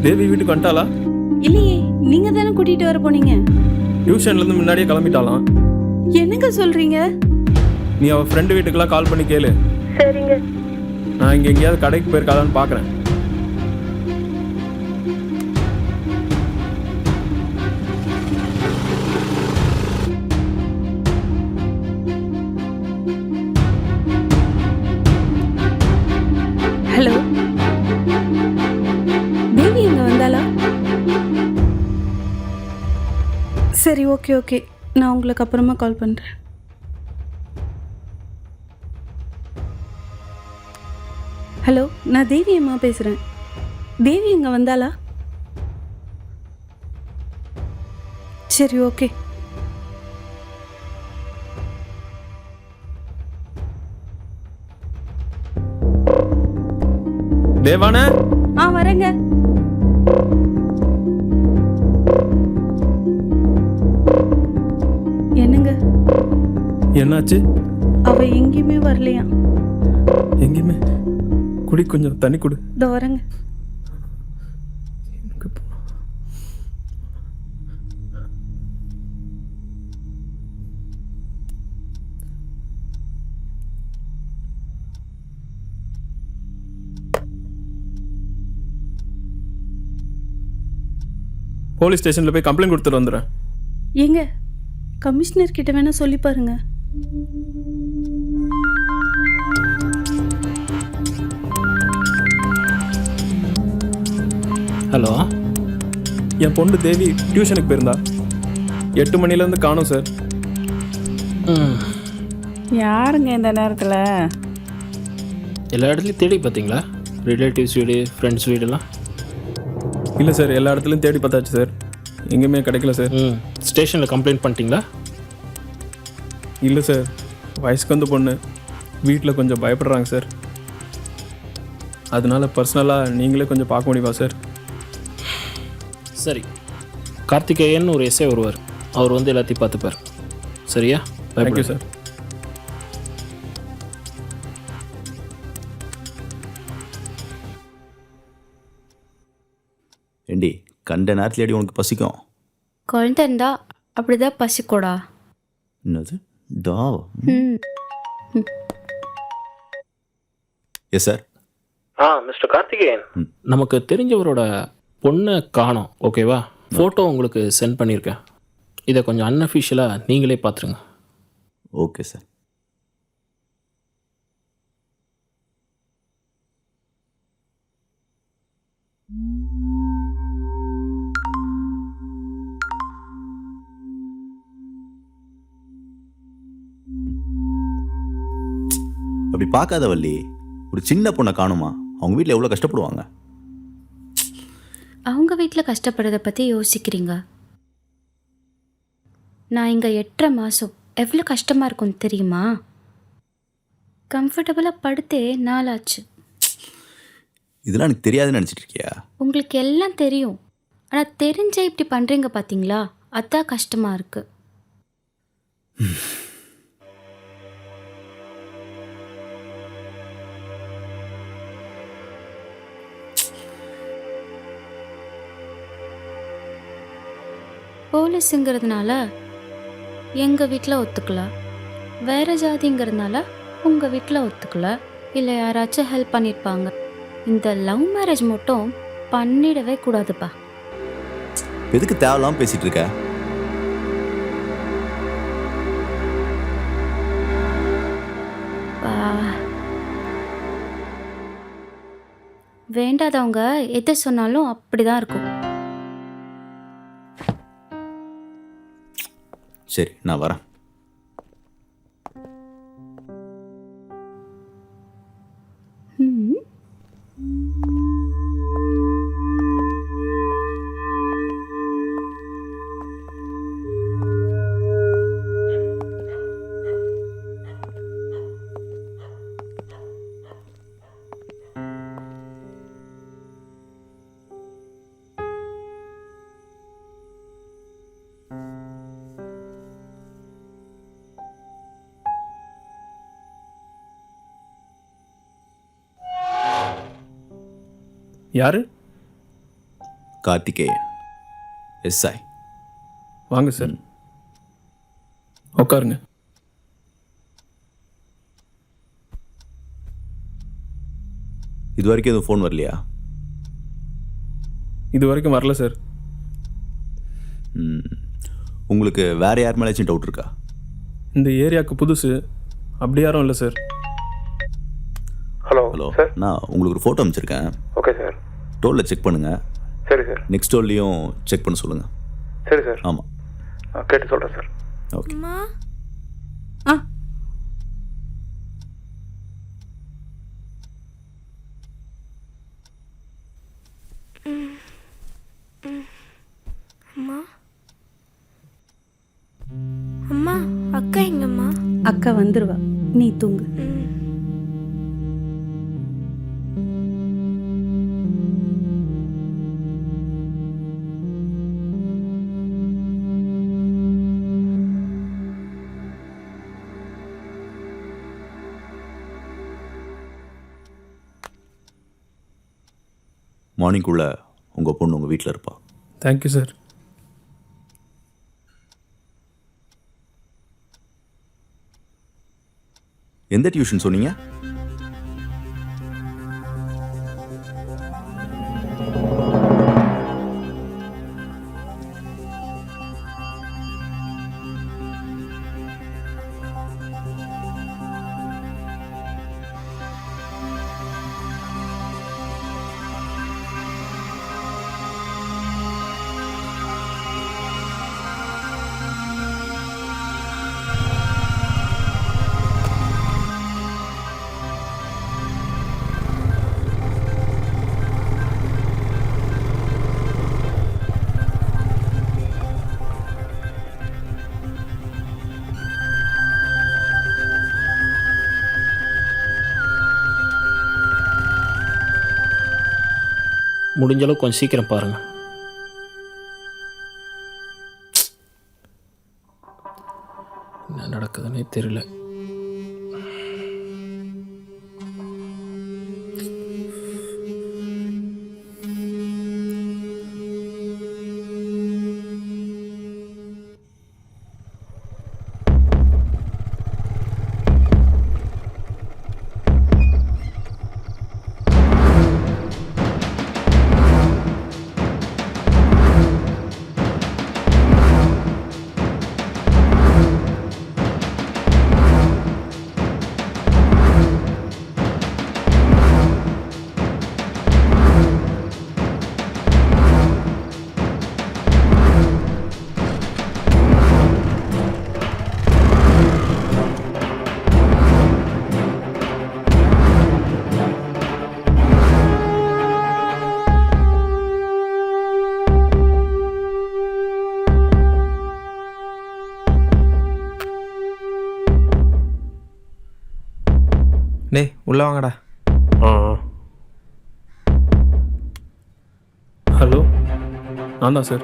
தேவி வீட்டுக்கு வந்துட்டாளா? இல்லையே, நீங்க தானே கூட்டிட்டு வர போனீங்க. டியூஷன்லேருந்து முன்னாடியே கிளம்பிட்டாலாம். என்னங்க சொல்றீங்க? நீ அவள் ஃப்ரெண்டு வீட்டுக்கெல்லாம் கால் பண்ணி கேளு. சரிங்க. நான் இங்கே எங்கேயாவது கடைக்கு போயிருக்காதான்னு பார்க்குறேன். ஹலோ, தேவி இங்கே வந்தாளா? சரி, ஓகே ஓகே, நான் உங்களுக்கு அப்புறமா கால் பண்ணுறேன். ஹலோ, நான் தேவி அம்மா பேசுகிறேன். தேவி இங்கே வந்தாளா? சரி, ஓகே. தேவான வரேங்க. என்னங்க? என்னாச்சு? அவ எங்கேயுமே வரலையா? எங்கேயுமே? குடி, கொஞ்சம் தண்ணி கொடு. இதோ வரேங்க. போலீஸ் ஸ்டேஷனில் போய் கம்ப்ளைண்ட் கொடுத்துட்டு வந்துடுறேன். ஏங்க, கமிஷனர் கிட்ட வேணா சொல்லி பாருங்க. ஹலோ, என் பொண்ணு தேவி டியூஷனுக்கு போயிருந்தா. 8 மணிலேருந்து காணோம் சார். யாருங்க இந்த நேரத்தில்? எல்லா இடத்துலையும் தேடி பார்த்தீங்களா? ரிலேட்டிவ்ஸ் வீடு, ஃப்ரெண்ட்ஸ் வீடெல்லாம்? இல்லை சார், எல்லா இடத்துலையும் தேடி பார்த்தாச்சு சார், எங்கேயுமே கிடைக்கல சார். ஸ்டேஷனில் கம்ப்ளைண்ட் பண்ணிட்டீங்களா? இல்லை சார், வயசுக்கு வந்த பொண்ணு, வீட்டில் கொஞ்சம் பயப்படுறாங்க சார். அதனால பர்சனலாக நீங்களே கொஞ்சம் பார்க்க முடியுமா சார்? சரி, கார்த்திகேயன் ஒரு எஸ்ஐ வருவார், அவர் வந்து எல்லாத்தையும் பார்த்துப்பார். சரியா? Thank you sir. ஏண்டி, கண்ட நேரத்துலேடி உனக்கு பசிக்கும்? குழந்தை இருந்தா அப்படிதான் பசிக்கூடா. என்னது தாவா? Yes sir. மிஸ்டர் கார்த்திகேயன், நமக்கு தெரிஞ்சவரோட பொண்ணை காணோம். ஓகேவா? ஃபோட்டோ உங்களுக்கு சென்ட் பண்ணியிருக்கேன். இதை கொஞ்சம் அன்அஃபிஷியலாக நீங்களே பார்த்துருங்க. Okay sir. அப்படி பார்க்காத வள்ளி, ஒரு சின்ன பொண்ணை காணுமா? அவங்க வீட்டில் எவ்வளோ கஷ்டப்படுவாங்க. அவங்க வீட்டில் கஷ்டப்படுறதை பற்றி யோசிக்கிறீங்க. நான் இங்கே 8.5 மாதம் எவ்வளோ கஷ்டமாக இருக்கும்னு தெரியுமா? கம்ஃபர்டபுளாக படுத்தே நாளாச்சு. இதெல்லாம் எனக்கு தெரியாதுன்னு நினச்சிட்டு இருக்கியா? உங்களுக்கு எல்லாம் தெரியும், ஆனால் தெரிஞ்சே இப்படி பண்ணுறீங்க பார்த்தீங்களா? அதான் கஷ்டமாக இருக்குது. போலீஸுங்கிறதுனால எங்கள் வீட்டில் ஒத்துக்கல, வேறு ஜாதிங்கிறதுனால உங்கள் வீட்டில் ஒத்துக்கல, இல்லை யாராச்சும் ஹெல்ப் பண்ணியிருப்பாங்க. இந்த லவ் மேரேஜ் மட்டும் பண்ணிடவே கூடாதுப்பா. எதுக்கு தேவையில்லாமல் பேசிகிட்டு இருக்க? வேண்டாதவங்க எது சொன்னாலும் அப்படிதான் இருக்கும். சரி, நான் வரேன். யாரு? கார்த்திகேயன், எஸ்ஐ. வாங்க சார், உட்காருங்க. இது வரைக்கும் எதுவும் ஃபோன் வரலையா? இது வரைக்கும் வரல சார். உங்களுக்கு வேறு யார் மேலேச்சும் டவுட் இருக்கா? இந்த ஏரியாவுக்கு புதுசு, அப்படி யாரும் இல்லை சார். ஹலோ சார், நான் உங்களுக்கு ஒரு ஃபோட்டோ அனுப்பிச்சிருக்கேன். Okay sir. டோலில் செக் பண்ணுங்கள். சரி சார். நெக்ஸ்ட் டோல்லையும் செக் பண்ண சொல்லுங்கள். சரி சார். ஆமாம், கேட்டு சொல்கிறேன் சார். ஓகே. ஆ அம்மா அம்மா, அக்கா எங்கம்மா? அக்கா வந்துருவா, நீ தூங்கு. மார்னிங்குள்ளே உங்கள் பொண்ணு உங்கள் வீட்டில் இருப்பா. Thank you sir. எந்த டியூஷன் சொன்னீங்க? முடிஞ்ச அளவுக்கு கொஞ்சம் சீக்கிரம் பாருங்கள். என்ன நடக்குதுன்னே தெரியல. டேய் உள்ள வாங்கடா. ஹலோ, நான் தான் சார்.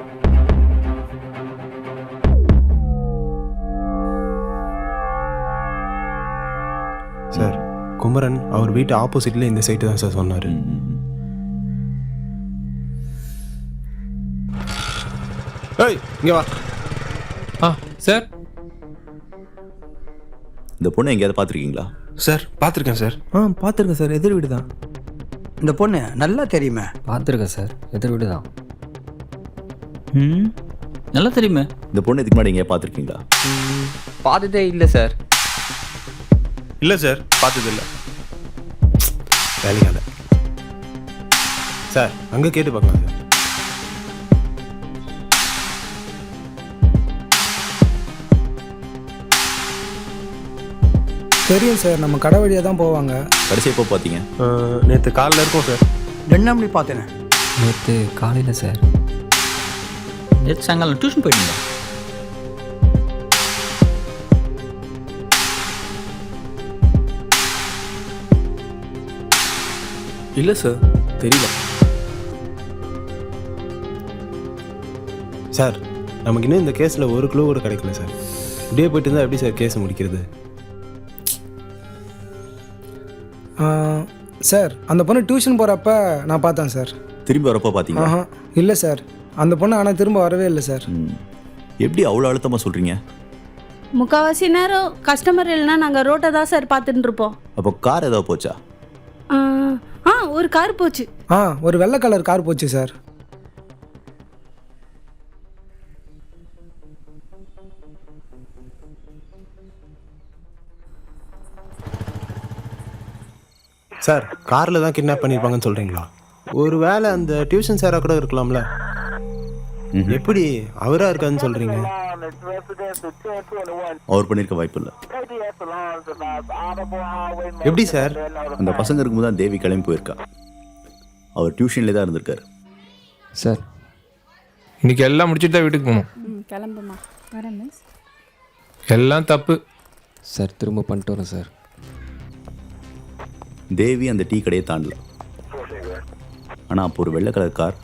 சார், குமரன் அவர் வீட்டு ஆப்போசிட்ல இந்த சைட்டு தான் சார் சொன்னார். ஏய் இங்கே வா. சார், இந்த பொண்ணை எங்கேயாவது பார்த்துருக்கீங்களா? சார் பார்த்துருக்கேன் சார். பார்த்துருக்கேன் சார், எதிர் வீடு தான். இந்த பொண்ணு நல்லா தெரியுமே. பார்த்துருக்கேன் சார், எதிர் வீடு தான். நல்லா தெரியுமே. இந்த பொண்ணு இதுக்கு முன்னாடி எங்கேயா பார்த்துருக்கீங்களா? பார்த்ததே இல்லை சார். இல்லை சார், பார்த்ததில்லை. வேலைக்கால சார், அங்கே கேட்டு பார்க்கலாம் சார். தெரியும் சார், நம்ம கடை வழியாக தான் போவாங்க. கடைசி எப்போ பார்த்தீங்க? நேற்று காலையில் இருக்கும் சார். 2 மணி பார்த்தேனே. நேற்று காலையில் சார். நேற்று சாயங்காலம் டியூஷன் போயிட்டீங்க? இல்லை சார், தெரியல. சார், நமக்கு இன்னும் இந்த கேஸில் ஒரு க்ளூ கூட கிடைக்கல சார். இப்படியே போயிட்டு இருந்தால் எப்படி சார் கேஸ் முடிக்கிறது? சார், அந்த பொண்ணு டியூஷன் போகிறப்ப நான் பார்த்தேன் சார். திரும்பி வரப்போ பார்த்தீங்களா? இல்லை சார், அந்த பொண்ணு ஆனால் திரும்ப வரவே இல்லை சார். எப்படி அவ்வளோ அழுத்தமாக சொல்கிறீங்க? முக்கால்வாசி நேரம் கஸ்டமர் இல்லைன்னா நாங்கள் ரோட்டை தான் சார் பார்த்துட்டு இருப்போம். அப்போ கார் ஏதாவது போச்சா? ஒரு கார் போச்சு. ஒரு வெள்ளை கலர் கார் போச்சு சார். சார் காரில் தான் கிட்னாப் பண்ணியிருப்பாங்கன்னு சொல்கிறீங்களா? ஒரு வேளை அந்த டியூஷன் சாராக கூட இருக்கலாம்ல. எப்படி அவராக இருக்காதுன்னு சொல்கிறீங்க? அவர் பண்ணியிருக்க வாய்ப்பு இல்லை. எப்படி சார்? அந்த பசங்க இருக்கும்போது தான் தேவி கிளம்பி போயிருக்கா. அவர் டியூஷன்லேயே தான் இருந்திருக்காரு. சார் இன்னைக்கு எல்லாம் முடிச்சுட்டு தான் வீட்டுக்கு போகணும். கிளம்புமா வரேன் மிஸ். எல்லாம் தப்பு சார். திரும்ப பண்ணிட்டு வரேன் சார். தேவி அந்த டீ கடையை தாண்டல. ஆனால் அப்போ ஒரு வெள்ளை கலர் கார்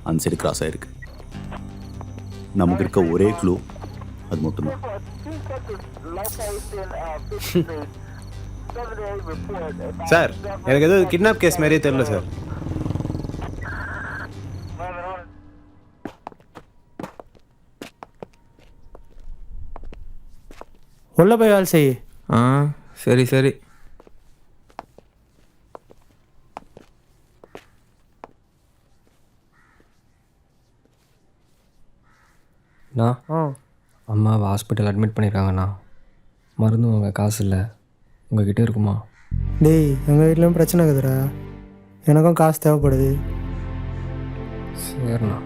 அந்த சைடு கிராஸ் ஆகிருக்கு. நமக்கு இருக்க ஒரே க்ளூ அது மட்டும்தான். சார் எனக்கு ஏதோ கிட்னாப் கேஸ் மாதிரியே தெரியல சார். உள்ள போய் வேலை செய். சரி சரி. அம்மாவை ஹாஸ்பிட்டல் அட்மிட் பண்ணியிருக்காங்கண்ணா. மருந்து வாங்க காசு இல்லை. உங்ககிட்ட இருக்குமா? டேய் எங்கள் வீட்லேயும் பிரச்சனை இருக்குதுடா. எனக்கும் காசு தேவைப்படுது. சரிண்ணா.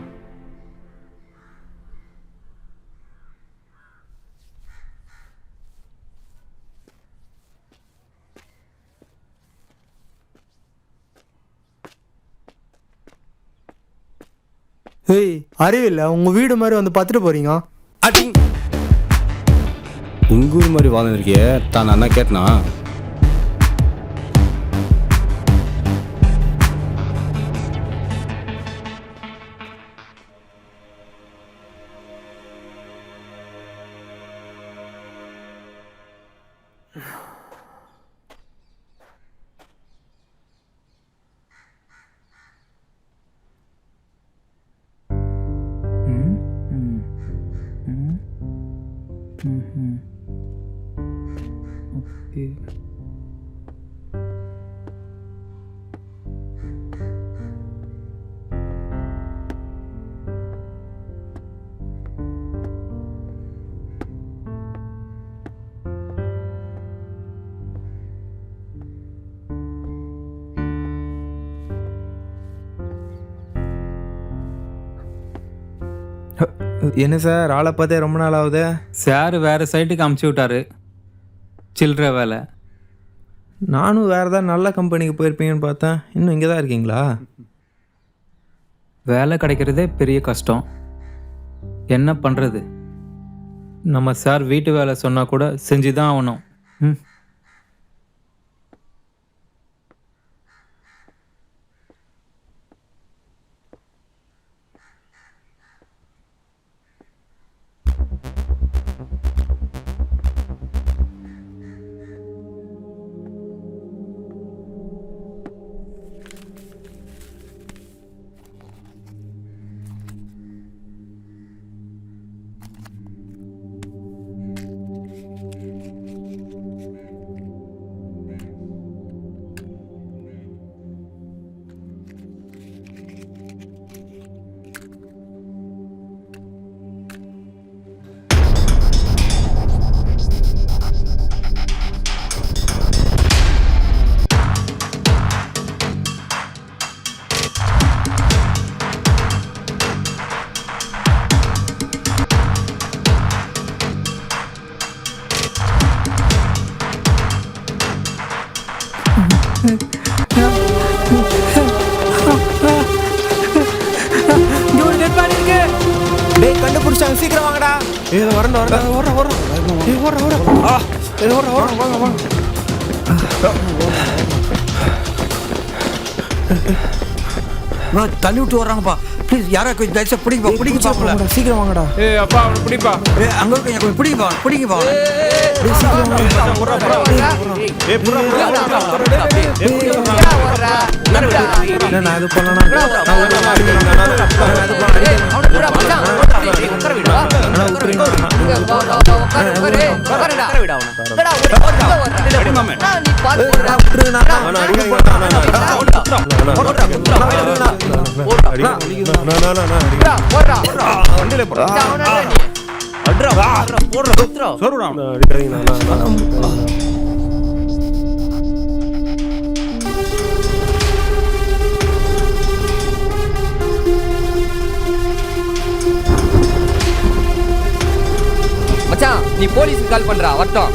ஏய் அறிவில்லை, உங்கள் வீடு மாதிரி வந்து பார்த்துட்டு போகிறீங்க. உங்கூர் மாதிரி வாழ்ந்துருக்கிய தான் அண்ணா கேட்டனா? என்ன சார் ஆளை பார்த்தே ரொம்ப நாள் ஆகுது. சார் வேறு சைட்டுக்கு அமுச்சு விட்டாரு. சில்லற வேலை. நானும் வேறு ஏதாவது நல்ல கம்பெனிக்கு போயிருப்பீங்கன்னு பார்த்தேன். இன்னும் இங்கே தான் இருக்கீங்களா? வேலை கிடைக்கிறதே பெரிய கஷ்டம். என்ன பண்ணுறது? நம்ம சார் வீட்டு வேலை சொன்னால் கூட செஞ்சு தான் ஆகணும். கண்டுபிடிச்சாங்க, சீக்கிரம் வாங்கடா. தள்ளி விட்டு வர்றாங்கப்பா. ப்ளீஸ் யாரா கொஞ்சம் தயவுசா பிடிப்பா, பிடிக்கப்பா. சீக்கிரம் வாங்கடா. அப்பா அவனை பிடிப்பா. அங்கே இருக்க கொஞ்சம் பிடிப்பா, பிடிக்கப்பா. நான் இது பண்ணனா மச்சான் நீ போலீஸ்க்கு கால் பண்றா வரட்டும்.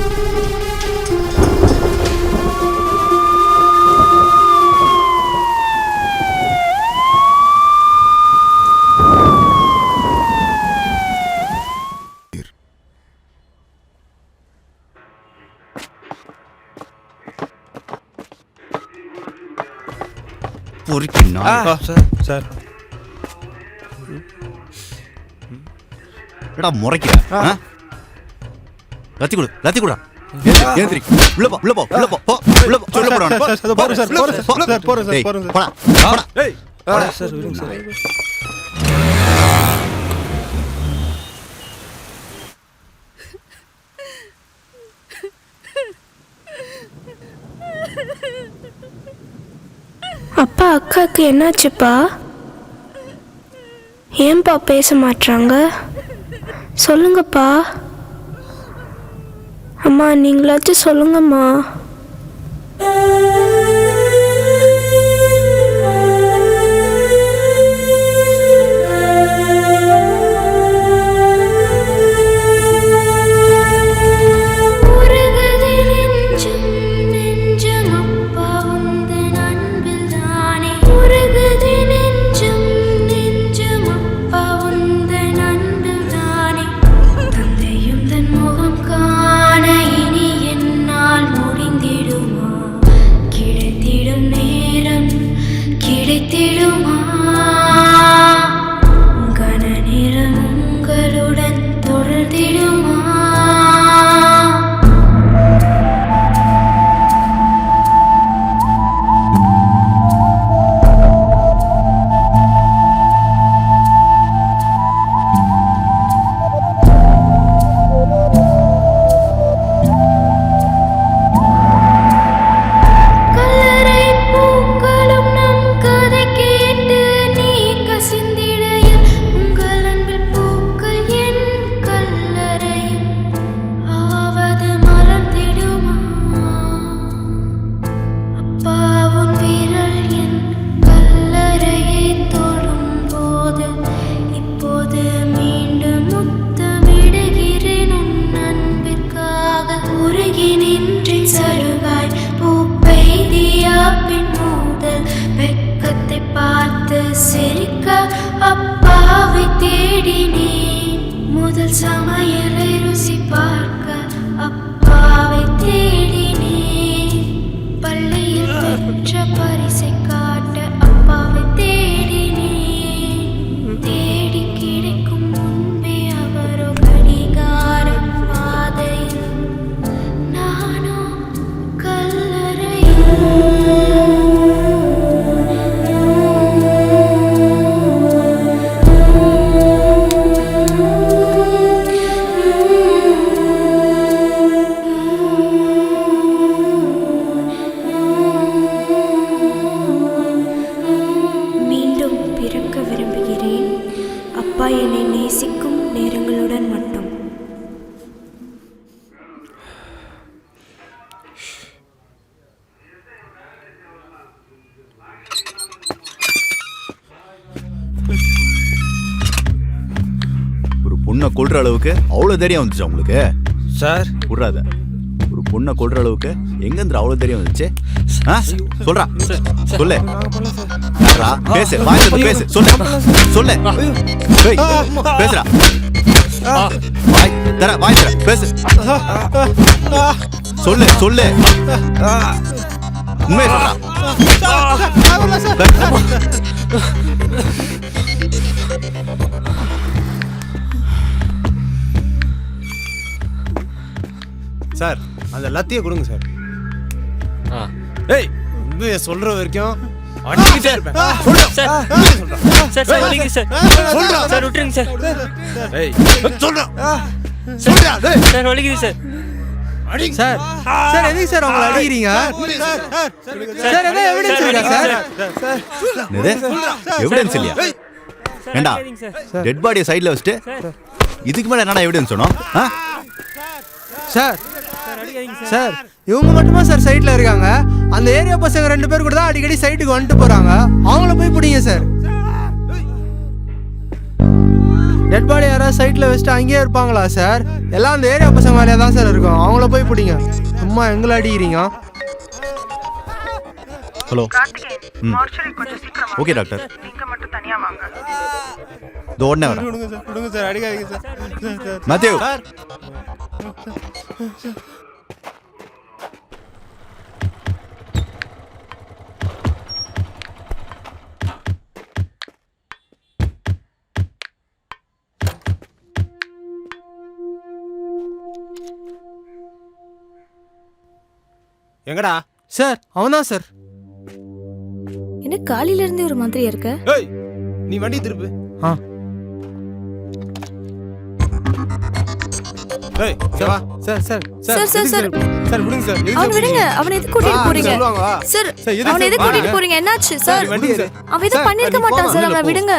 சார் என்னடா முறைக்கிற? லத்தி கொடு, லத்தி கொடு. ஏந்திரி. உள்ள போ, உள்ள போ, உள்ள போ. போ, உள்ள போ. உள்ள போடா. போறேன் சார், போறேன் சார், போறேன் சார், டேய், போறேன் போடா. போடா. ஏய், சார் விடுங்க சார். அப்பா அக்காவுக்கு என்னாச்சுப்பா? ஏன்பா பேச மாட்றாங்க? சொல்லுங்கப்பா. அம்மா நீங்களாச்சும் சொல்லுங்கம்மா. சமையலை ருசி பார்க்க அப்பாவை தேடினேன். பள்ளியில் பெற்ற பரிசை காட்ட அப்பாவை தேடினேன். தேடி கிடைக்கும் முன்பே அவரோ கடிகார பாதையில், நானோ கல்லறையில். அப்பா என்னை நேசிக்கும் நேரங்களுடன் மட்டும். ஒரு பொண்ணை கொல்ற அளவுக்கு அவ்வளவு தைரியம் வந்துச்சு உங்களுக்கு? சார் விட்றாத. ஒரு பொண்ணை கொல்ற அளவுக்கு எங்கேருந்து அவ்வளவு தைரியம் வந்துச்சு? சொல்றா, சொல்லு. பேசு, வாய்ஸ் பேசு, சொல்லு, சொல்லு. பேசுறா, வாய் தர, வாய் தர, பேசு, சொல்லு, சொல்லு. உண்மையை சொல்றா. சார் அந்த லத்தியை கொடுங்க சார். ஏய் உண்மையை சொல்ற வரைக்கும் அடிக்கிட்டே இருப்பேன். சார் சார் வலிக்குது சார். சொல்றா சார் விட்டுருங்க சார். ஏய் சொல்றா சார் வலிக்குது சார். சார் சார் எதுக்கு சார் அவங்களை அடிக்கிறீங்க சார் என்ன எவிடன்ஸ் இருக்கா சார் எவிடன்ஸ் இல்லையா? ஏண்டா டெட் பாடியை சைடில் வச்சுட்டு இதுக்கு மேலே என்னடா எவிடன்ஸ் சொன்னோம்? சார் சார் இவங்க மட்டுமா சார் சைட்டில் இருக்காங்க? அந்த ஏரியா பசங்க 2 பேர் கூட தான் அடிக்கடி சைட்டுக்கு வந்துட்டு போகிறாங்க. அவங்கள போய் பிடிங்க சார். டெட் பாடி யாராவது சைட்டில் வச்சுட்டு அங்கேயே இருப்பாங்களா சார்? எல்லாம் அந்த ஏரியா பசங்க வேலையாக தான் சார் இருக்கும். அவங்கள போய் பிடிங்க. சும்மா எங்களை அடிக்கிறீங்க. ஹலோ. Okay doctor. இதோ உடனே வரேன். விடுங்க சார், அடிக்காதீங்க சார். மேத்யூ. எங்கடா? சார் அவன் தான் சார். என்ன காலையில இருந்து ஒரு மாதிரியா இருக்க? ஏய் நீ வண்டி திருப்பு. ஏய் வா. Sir sir sir sir sir sir விடுங்க சார். அவனை விடுங்க. அவனை எதுக்கு கூட்டிட்டு போறீங்க? சார் அவனை எதுக்கு கூட்டிட்டு போறீங்க? என்னாச்சு சார்? அவன் எதுவும் பண்ணிருக்க மாட்டான் சார். அவனை விடுங்க.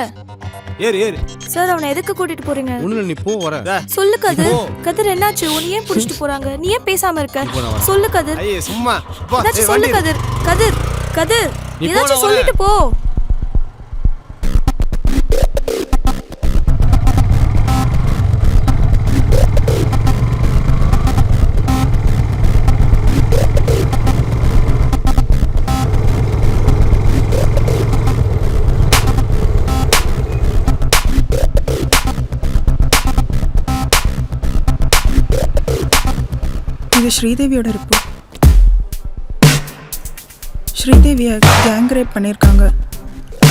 ஏறு ஏறு. சார் அவனை எதுக்கு கூட்டிட்டு போறீங்க? ஒண்ணுல நீ போ வர. சொல்லு கதிர். கதிர் என்னாச்சு? உன்னை ஏன் புடிச்சிட்டு போறாங்க? நீ ஏன் பேசாம இருக்க? சொல்லு கதிர். ஐயே சும்மா. ஏதாச்சும் சொல்லு கதிர். கதிர் கதிர் ஏதாச்சும் சொல்லிட்டு போ. இது ஸ்ரீதேவியோட ரிப்போர்ட். ஸ்ரீதேவியை கேங் ரேப் பண்ணியிருக்காங்க.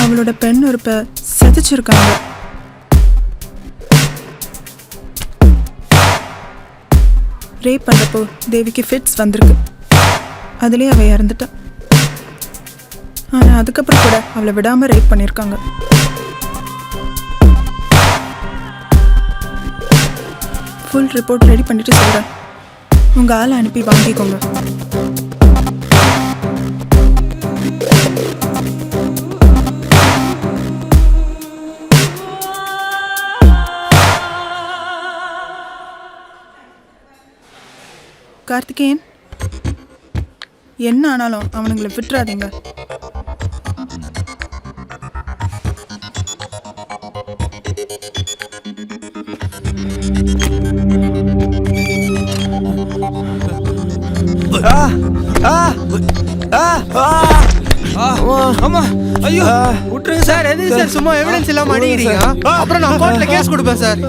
அவளோட பெண் உறுப்பை செதைச்சிருக்காங்க. ரேப் பண்ணப்போ தேவிக்கு ஃபிட்ஸ் வந்திருக்கு. அதுலேயே அவள் இறந்துட்டா. ஆனால் அதுக்கப்புறம் கூட அவளை விடாமல் ரேப் பண்ணியிருக்காங்க. ஃபுல் ரிப்போர்ட் ரெடி பண்ணிட்டு சொல்கிறேன். உங்கள் ஆளை அனுப்பி வாங்கிக்கோங்க. கார்த்திகேயன், என்ன ஆனாலும் அவனுங்களை விட்டுறாதீங்க. ஆமா ஐயோ விட்டுருங்க சார். எதுக்கு சார் சும்மா எவிடன்ஸ் இல்லாம அடிக்கிறீங்க? அப்புறம் நான் கோர்ட்ல கேஸ் கொடுப்பேன் சார்.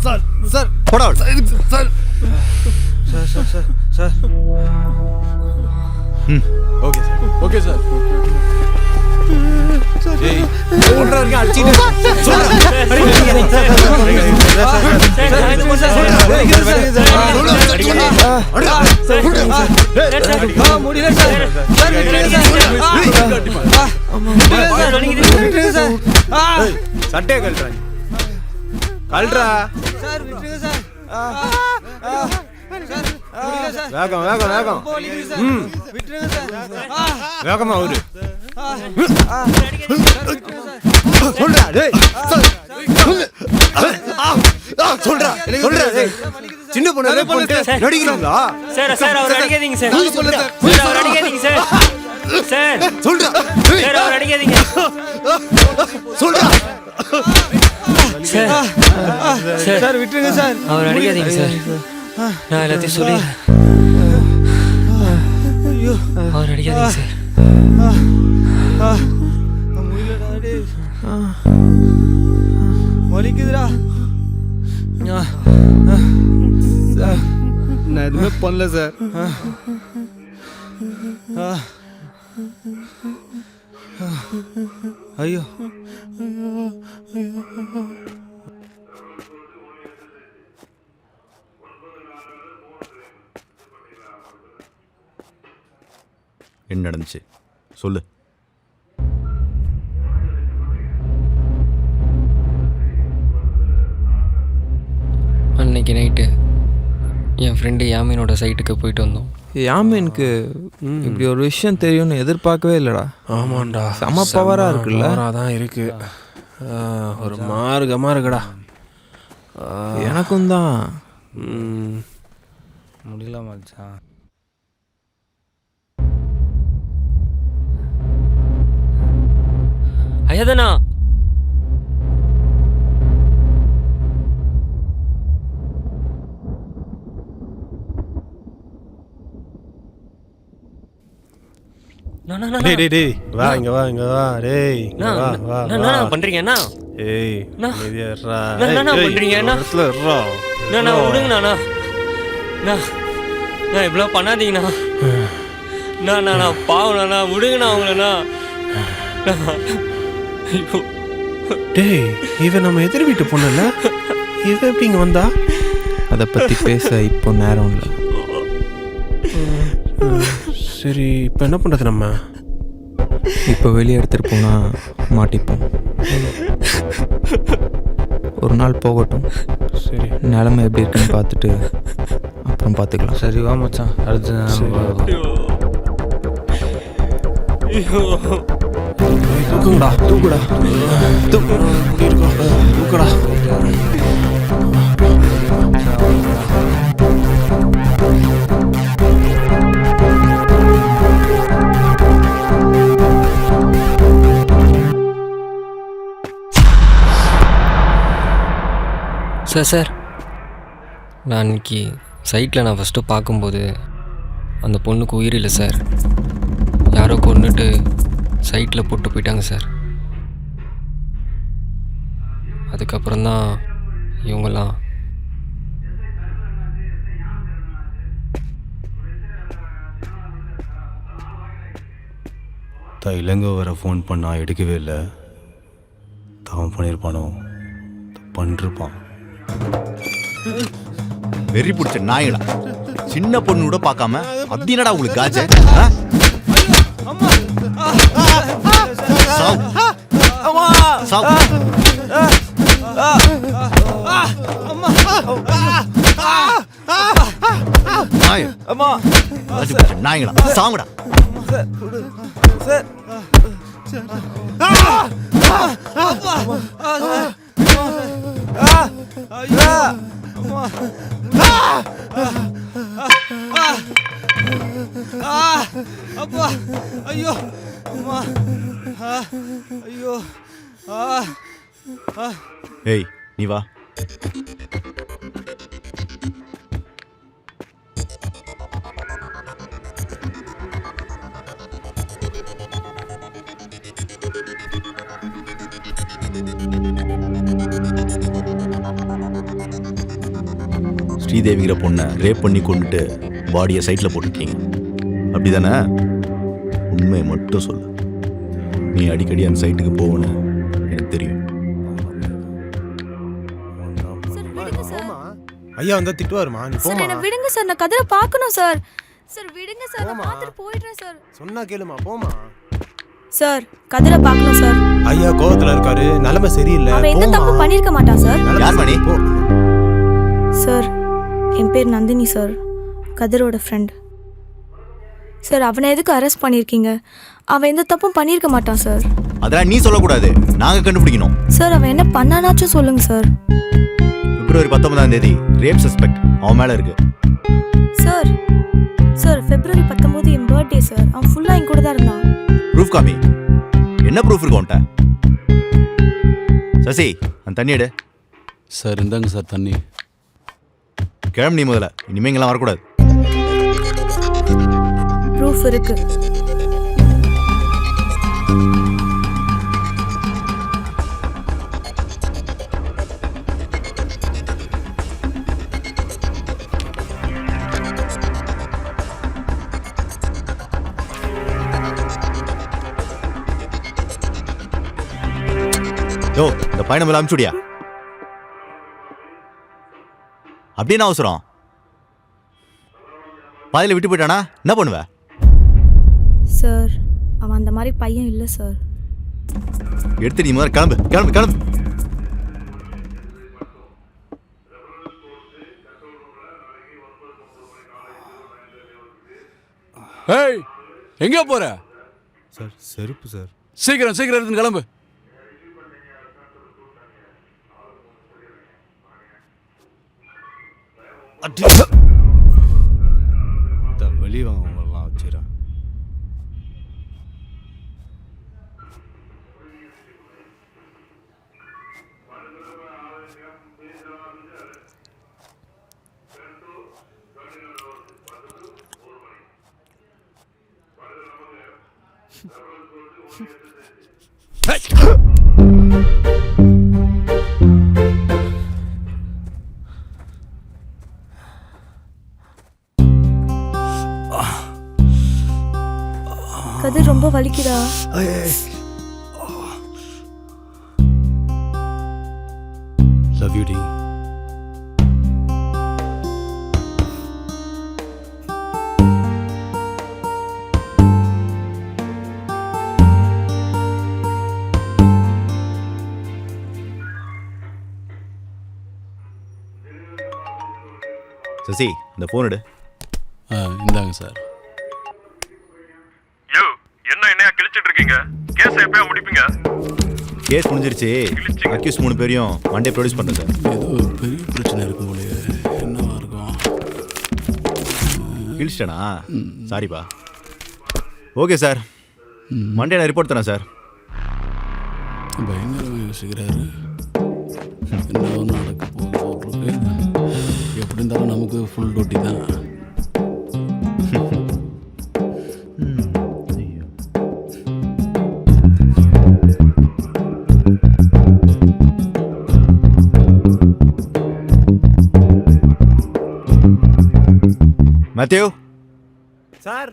சார் சார் போடா sir sir sir sir sir. Okay sir okay sir. ஏய் ஓடுற வரைக்கும் அடிச்சிட்டு சட்டையை கழட்டுறாங்க. கழட்டுறா வேகம் வேகம் வேகம். வேகமா அவரு சொல்றா டேய் சொல்றா சொல்றா சின்ன பொண்ணு போட்டு நடிக்கிறீங்களா சார்? சார் அவர் அடிக்காதீங்க சார். சார் அவர் அடிக்காதீங்க சார். சார் சொல்றா சார் அவர் அடிக்காதீங்க சொல்றா. சார் சார் விட்டுருங்க சார். அவர் அடிக்காதீங்க சார். நான் எல்லாத்தையும் சொல்லிடுறேன். அவர் அடிக்காதீங்க சார். வலிக்குதுடா. நான் எதுவுமே பண்ணல சார். ஐயோ என்ன நடந்துச்சு சொல்லு. ஃப்ரெண்டு யாமீனோட சைட்டுக்கு போயிட்டு வந்தோம். யாமீனுக்கு இப்படி ஒரு விஷயம் தெரியும்னு எதிர்பார்க்கவே இல்லைடா. ஆமாண்டா, செம பவராக இருக்குல்ல. தான் இருக்கு. ஒரு மார்க்கமாக இருக்குடா. எனக்கும் தான் முடியல மச்சான். ஐயாதானா டேய் வா இங்க வா டேய் இங்க வா வா என்ன பண்றீங்க அண்ணா? ஏய் அண்ணா. அமைதியா இருடா. என்ன பண்றீங்க அண்ணா? இடத்துல இருடா. அண்ணா விடுங்கண்ணா அண்ணா. நான் இவ்வளோ பண்ணாதீங்கண்ணா. நான் பாவண்ணா விடுங்கண்ணா அவங்களண்ணா. ஐயோ டேய், இவன் நம்ம எதிர் வீட்டு பொண்ணுல்ல, இவன் எப்படி இங்கே வந்தா? அதை பற்றி பேச இப்போ நேரம் இல்லை. சரி, இப்போ என்ன பண்ணுறது நம்ம? இப்போ வெளியே எடுத்துகிட்டு போனால் மாட்டிப்போம். ஒரு நாள் போகட்டும். சரி, நிலமை எப்படி இருக்குன்னு பார்த்துட்டு அப்புறம் பார்த்துக்கலாம். சரி வா மச்சான், அடுத்து தூக்குங்கடா, தூக்குடா, தூக்குடா. சார் நான் இன்னைக்கு சைட்டில் நான் ஃபஸ்ட்டு பார்க்கும்போது அந்த பொண்ணுக்கு உயிர் இல்லை சார். யாரோ கொன்னுட்டு சைட்டில் போட்டு போயிட்டாங்க சார். அதுக்கப்புறம் தான் இவங்கெல்லாம் இளங்கோ வர ஃபோன் பண்ணா எடுக்கவே இல்லை. தான் பண்ணியிருப்பானோ, பண்ணிருப்பான். வெறி பிடிச்ச நாயடா, சின்ன பொண்ணு கூட பார்க்காம அப்படி என்னடா உங்களுக்கு காஜ? நாயங்களா சாங்கடா. அப்பா ஐயோ அம்மா ஐயோ ஏய் நீ வா. ஸ்ரீதேவிங்கிற பொண்ணை ரேப் பண்ணி கொண்டுட்டு பாடியை சைட்டில் போட்டுருக்கீங்க, அப்படி தானே? உண்மையை மட்டும் சொல்லு. நீ அடிக்கடி அந்த சைட்டுக்கு போகணும்னு எனக்கு தெரியும். ஐயா வந்தா திட்டுவாருமா, நீ போமா. சார் விடுங்க சார், நான் கதிரை பார்க்கணும் சார். சார் விடுங்க சார், நான் பார்த்துட்டு போயிடுறேன் சார். சொன்னா கேளுமா, போமா. சார் கதிரை பார்க்கணும் சார். ஐயா கோவத்துல இருக்காரு, நிலைமை சரியில்லை. அவன் எந்த தப்பு பண்ணிருக்க மாட்டான் சார். யார் மணி? சார் என் பேர் நந்தினி சார், கதிரோட ஃப்ரெண்ட் சார். அவனை எதுக்கு அரெஸ்ட் பண்ணியிருக்கீங்க? அவன் எந்த தப்பும் பண்ணியிருக்க மாட்டான் சார். அதெல்லாம் நீ சொல்லக்கூடாது, நாங்கள் கண்டுபிடிக்கணும் சார். அவன் என்ன பண்ணானாச்சும் சொல்லுங்க சார். பிப்ரவரி 19ஆம் தேதி ரேப் சஸ்பெக்ட் அவன் மேலே இருக்கு சார். சார் February 19 என் பர்த்டே சார். அவன் ஃபுல்லாக என் கூட தான் இருந்தான். ப்ரூஃப் காமி. என்ன ப்ரூஃப் இருக்கு உன்ட்ட? சசி அந்த தண்ணி எடு. சார் இந்தாங்க சார் தண்ணி. கிளம்பு நீ முதல்ல, இனிமே இங்கெல்லாம் வரக்கூடாது. ப்ரூஃப் இருக்கு. யோ இந்த பையனை மேல அனுப்பிச்சுடியா? அப்படின்னு அவசரம் பாதியில் விட்டு போயிட்டானா என்ன பண்ணுவ? சார் அவன் அந்த மாதிரி பையன் இல்லை சார். எடுத்து நீ முதல்ல கிளம்பு கிளம்பு கிளம்பு. ஏய் எங்கே போற? சார் செருப்பு சார். சீக்கிரம் சீக்கிரம் எடுத்து கிளம்பு. வெளியே வாங்கலாம் வச்சுக்கிறேன். கதிர் ரொம்ப வலிக்குதா? Love you D. சசி இந்த ஃபோன் எடு. இந்தாங்க சார். யோ என்னையா கிழிச்சிட்டு இருக்கீங்க? கேஸ் எப்பயா முடிப்பீங்க? கேஸ் முடிஞ்சிருச்சு. அக்யூஸ் 3 பேரையும் மண்டே ப்ரொடியூஸ் பண்ணுறேன் சார். ஏதோ பெரிய பிரச்சனை இருக்கும் போலயே. என்னவா இருக்கும்? கிழிச்சிட்டேனா? சாரிப்பா. ஓகே சார், மண்டே நான் ரிப்போர்ட் தரேன் சார். பயங்கரமாக யோசிக்கிறாரு. என்ன நடக்க போகுது? எப்படி இருந்தாலும் நமக்கு ஃபுல் டியூட்டி தான். மேத்யூ சார்,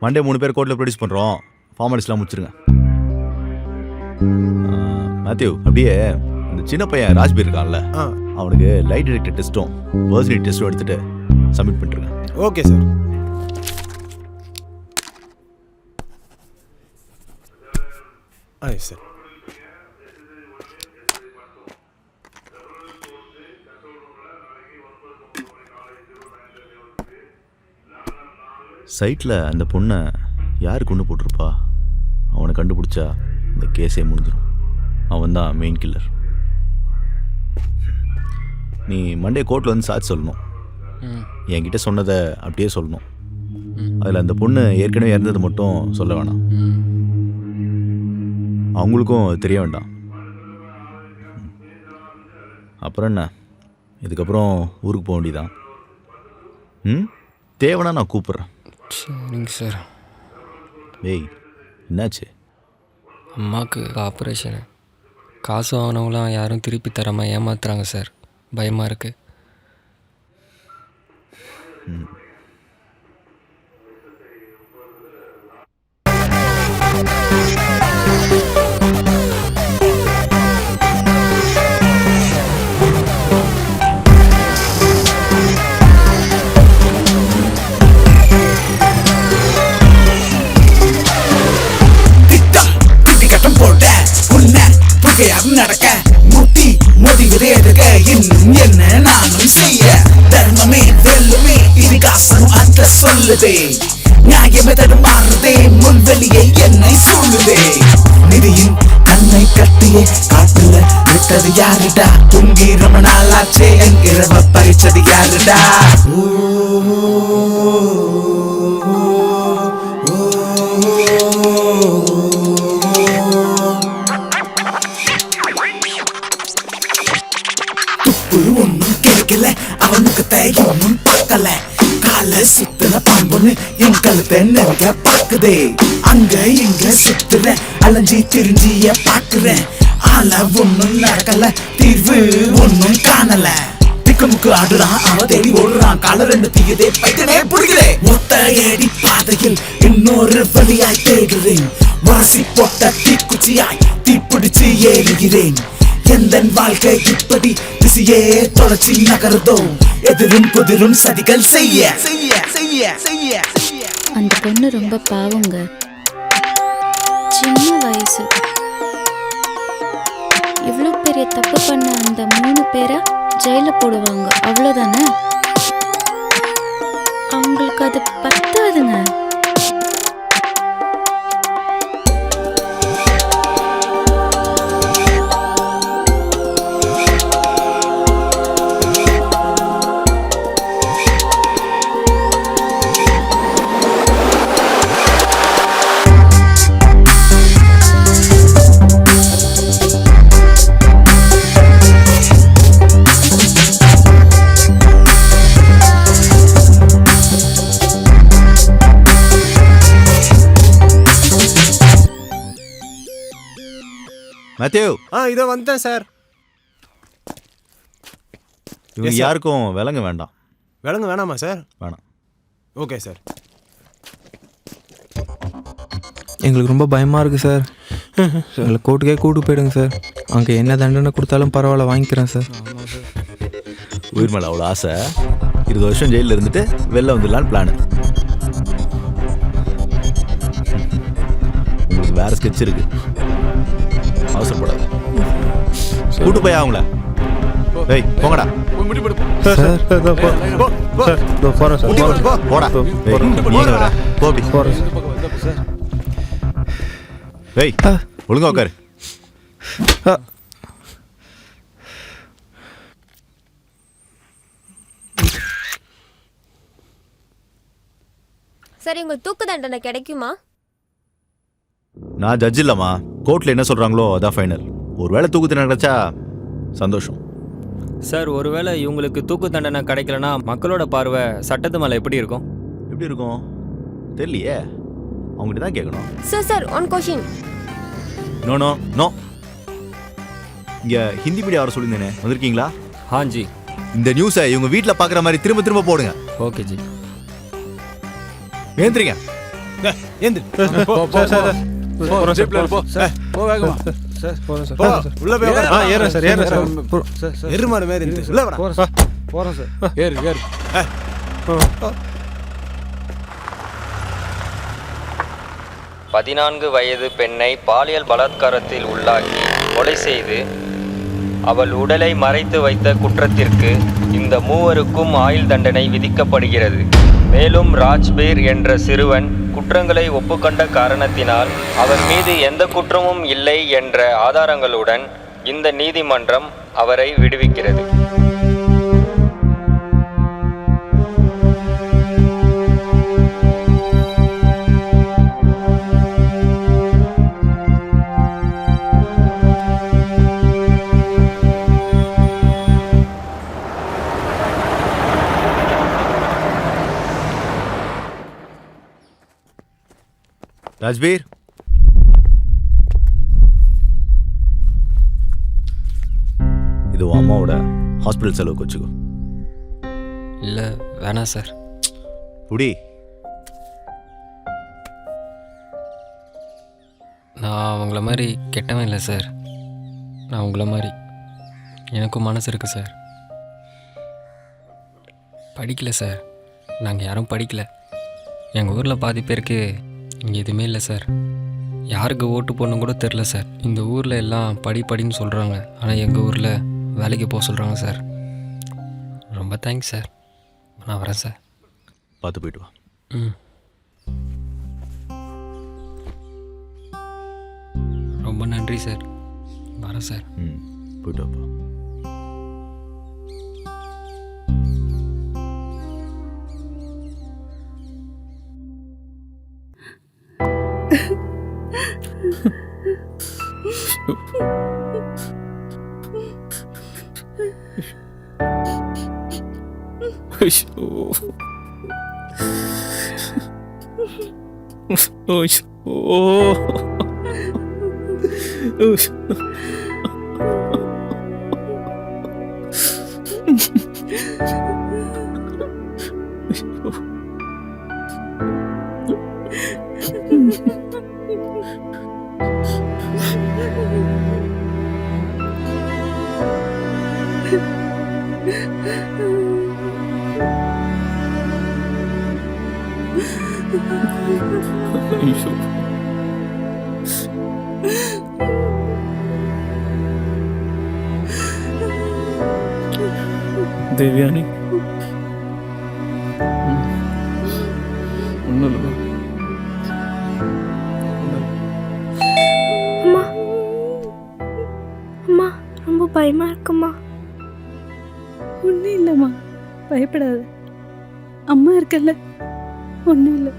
மண்டே 3 பேர் கோர்ட்டில் ப்ரொடியூஸ் பண்ணுறோம். ஃபார்மாலிட்டிஸ்லாம் முடிச்சிருங்க. மேத்யூ அப்படியே இந்த சின்ன பையன் ராஜ்பீர் இருக்கான்ல, அவனுக்கு லைட் டிடெக்டர் டெஸ்ட்டும் பர்சனல் டெஸ்ட்டும் எடுத்துட்டு சப்மிட் பண்ணிட்டுருங்க. Okay sir. சார் சைட்டில் அந்த பொண்ணை யார் கொண்டு போட்டிருப்பா? அவனை கண்டுபிடிச்சா இந்த கேஸே முடிஞ்சிடும். அவன் தான் மெயின் கில்லர். நீ மண்டே கோர்ட்டில் வந்து சாட்சி சொல்லணும். என்கிட்ட சொன்னதை அப்படியே சொல்லணும். அதில் அந்த பொண்ணு ஏற்கனவே இறந்தது மட்டும் சொல்ல வேணாம். அவங்களுக்கும் தெரிய வேண்டாம். அப்புறம் என்ன, இதுக்கப்புறம் ஊருக்கு போக வேண்டியதான். தேவைன்னா நான் கூப்பிட்றேன். சரிங்க சார். ஏய் என்னாச்சு? அம்மாவுக்கு ஆப்ரேஷனு. காசு வாங்கினவங்களாம் யாரும் திருப்பி தராமல் ஏமாத்துறாங்க சார். பயமாக இருக்குது. நடக்க முட்டி முடிவுதே இன்னும் என்ன நானும் செய்ய தர்மமே வெல்லுமே இதிகாசம் அந்த சொல்லுதே. நியாயமே தடுமாறுதே முன்வெளியை என்னை சூழுதே. நிதியின் கண்ணை கட்டியே காட்டுல விட்டது யாருடா? துங்கி ரொம்ப நாளாச்சே என் இரவ பறிச்சது யாருடா? ஒன்னும் கிடைக்கல, அவனுக்கு தையும் பார்க்கல. கால சுத்துன பாம்பொன்னு என் கழுத்தை நெருங்க பார்க்குதே. அங்க இங்க சுத்துற அலைஞ்சி திரிஞ்சிய பாக்குறேன். ஆள ஒன்னும் நடக்கல, தீர்வு ஒன்னும் காணல. திக்குமுக்கு ஆடுறான், அவ தேடி ஓடுறான். கால 2 தீயதே பைத்தனே புரியுதே. ஒத்த ஏடி பாதையில் இன்னொரு வழியாய் தேடுறேன். வாசி போட்ட தீக்குச்சியாய் தீப்பிடிச்சு ஏறுகிறேன். எந்த வாழ்க்கை இப்படி திசையே தொடர்ச்சி நகருதோ? எதிரும் புதிரும் சதிகள் செய்ய செய்ய செய்ய செய்ய அந்த பொண்ணு ரொம்ப பாவங்க. சின்ன வயசு. இவ்வளோ பெரிய தப்பு பண்ண அந்த 3 பேரை ஜெயில போடுவாங்க, அவ்வளோதானே? அவங்களுக்கு அது பத்தாதுங்க. மேத்யூ, இதோ வந்துட்டேன் சார். இவங்க யாருக்கும் விலங்கு வேண்டாம். விலங்கு வேணாமா சார்? வேணாம். Okay sir. எங்களுக்கு ரொம்ப பயமாக இருக்குது சார். எங்களை கோர்ட்டுக்கே கூட்டு போயிடுங்க சார். அங்கே என்ன தண்டனை கொடுத்தாலும் பரவாயில்ல, வாங்கிக்கிறேன் சார். உயிர் மேலே அவ்வளோ ஆசை. 20 வருஷம் ஜெயிலில் இருந்துட்டு வெளில வந்துடலான்னு பிளான். உங்களுக்கு வேற ஸ்கெட்ச் இருக்கு, அவசரப்படாது. கூட்டு போய் அவங்கள. ஏய் போங்கடா. போடா. ஏய் ஒழுங்கா உட்காரு. சரி, உங்க தூக்கு தண்டனை கிடைக்குமா? நான் ஜட்ஜ் இல்லம்மா. கோர்ட்ல என்ன சொல்றாங்களோ அதான் ஃபைனல். ஒருவேளை தூக்கு தண்டனை கிடைச்சா சந்தோஷம். சார், ஒருவேளை இவங்களுக்கு தூக்கு தண்டனை கிடைக்கலனா மக்களோட பார்வை சட்டத்து மேலே எப்படி இருக்கும்? எப்படி இருக்கும் தெரியலையே, அவங்ககிட்ட தான் கேட்கணும். Sir one question. No no no. இங்க ஹிந்தி மீடியா வர சொல்லியிருந்தேனே, வந்திருக்கீங்களா? ஹாஞ்சி. இந்த நியூஸை இவங்க வீட்டில் பார்க்குற மாதிரி திரும்ப திரும்ப போடுங்க. Okay G. ஏந்திரிங்க. எருமாடு மாதிரி உள்ள வர. போறோம் சார். ஏறு ஏறு. 14 வயது பெண்ணை பாலியல் பலாத்காரத்தில் உள்ளாக்கி கொலை செய்து அவள் உடலை மறைத்து வைத்த குற்றத்திற்கு இந்த மூவருக்கும் ஆயுள் தண்டனை விதிக்கப்படுகிறது. மேலும் ராஜ்பீர் என்ற சிறுவன் குற்றங்களை ஒப்புக்கொண்ட காரணத்தினால் அவர் மீது எந்த குற்றமும் இல்லை என்ற ஆதாரங்களுடன் இந்த நீதிமன்றம் அவரை விடுவிக்கிறது. ராஜ்பீர், இது உன் அம்மாவோட ஹாஸ்பிட்டல் செலவுக்கு வச்சுக்கோ. இல்லை வேணாம் சார். புடி. நான் அவங்கள மாதிரி கெட்டவன் இல்லை சார். நான் உங்களை மாதிரி எனக்கும் மனசு இருக்குது சார். படிக்கல சார், நாங்கள் யாரும் படிக்கல. எங்கள் ஊரில் பாதி பேருக்கு இங்கே எதுவுமே இல்லை சார். யாருக்கு ஓட்டு போடணும் கூட தெரில சார். இந்த ஊரில் எல்லாம் படின்னு சொல்கிறாங்க, ஆனால் எங்கள் ஊரில் வேலைக்கு போக சொல்கிறாங்க சார். ரொம்ப தேங்க்ஸ் சார். நான் வரேன் சார். பார்த்து போயிட்டு வா. ரொம்ப நன்றி சார். வரேன் சார். போயிட்டு வாப்பா. देवयानी ஒன்றும் இல்லைம்மா. அம்மா அம்மா ரொம்ப பயமா இருக்குமா? ஒன்றும் இல்லைம்மா, பயப்படாத. அம்மா இருக்கல்ல, ஒன்றும் இல்லை.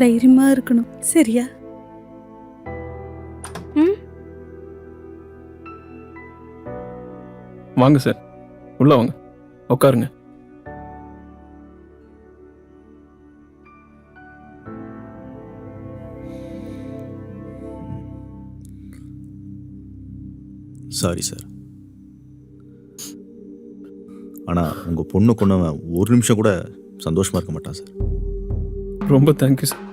தைரியமா இருக்கணும், சரியா? வாங்க சார், உள்ள வாங்க, உட்காருங்க. Sorry sir. ஆனால் உங்கள் பொண்ணு கொண்டவன் ஒரு நிமிஷம் கூட சந்தோஷமாக இருக்க மாட்டான் சார். ரொம்ப தேங்க்யூ சார்.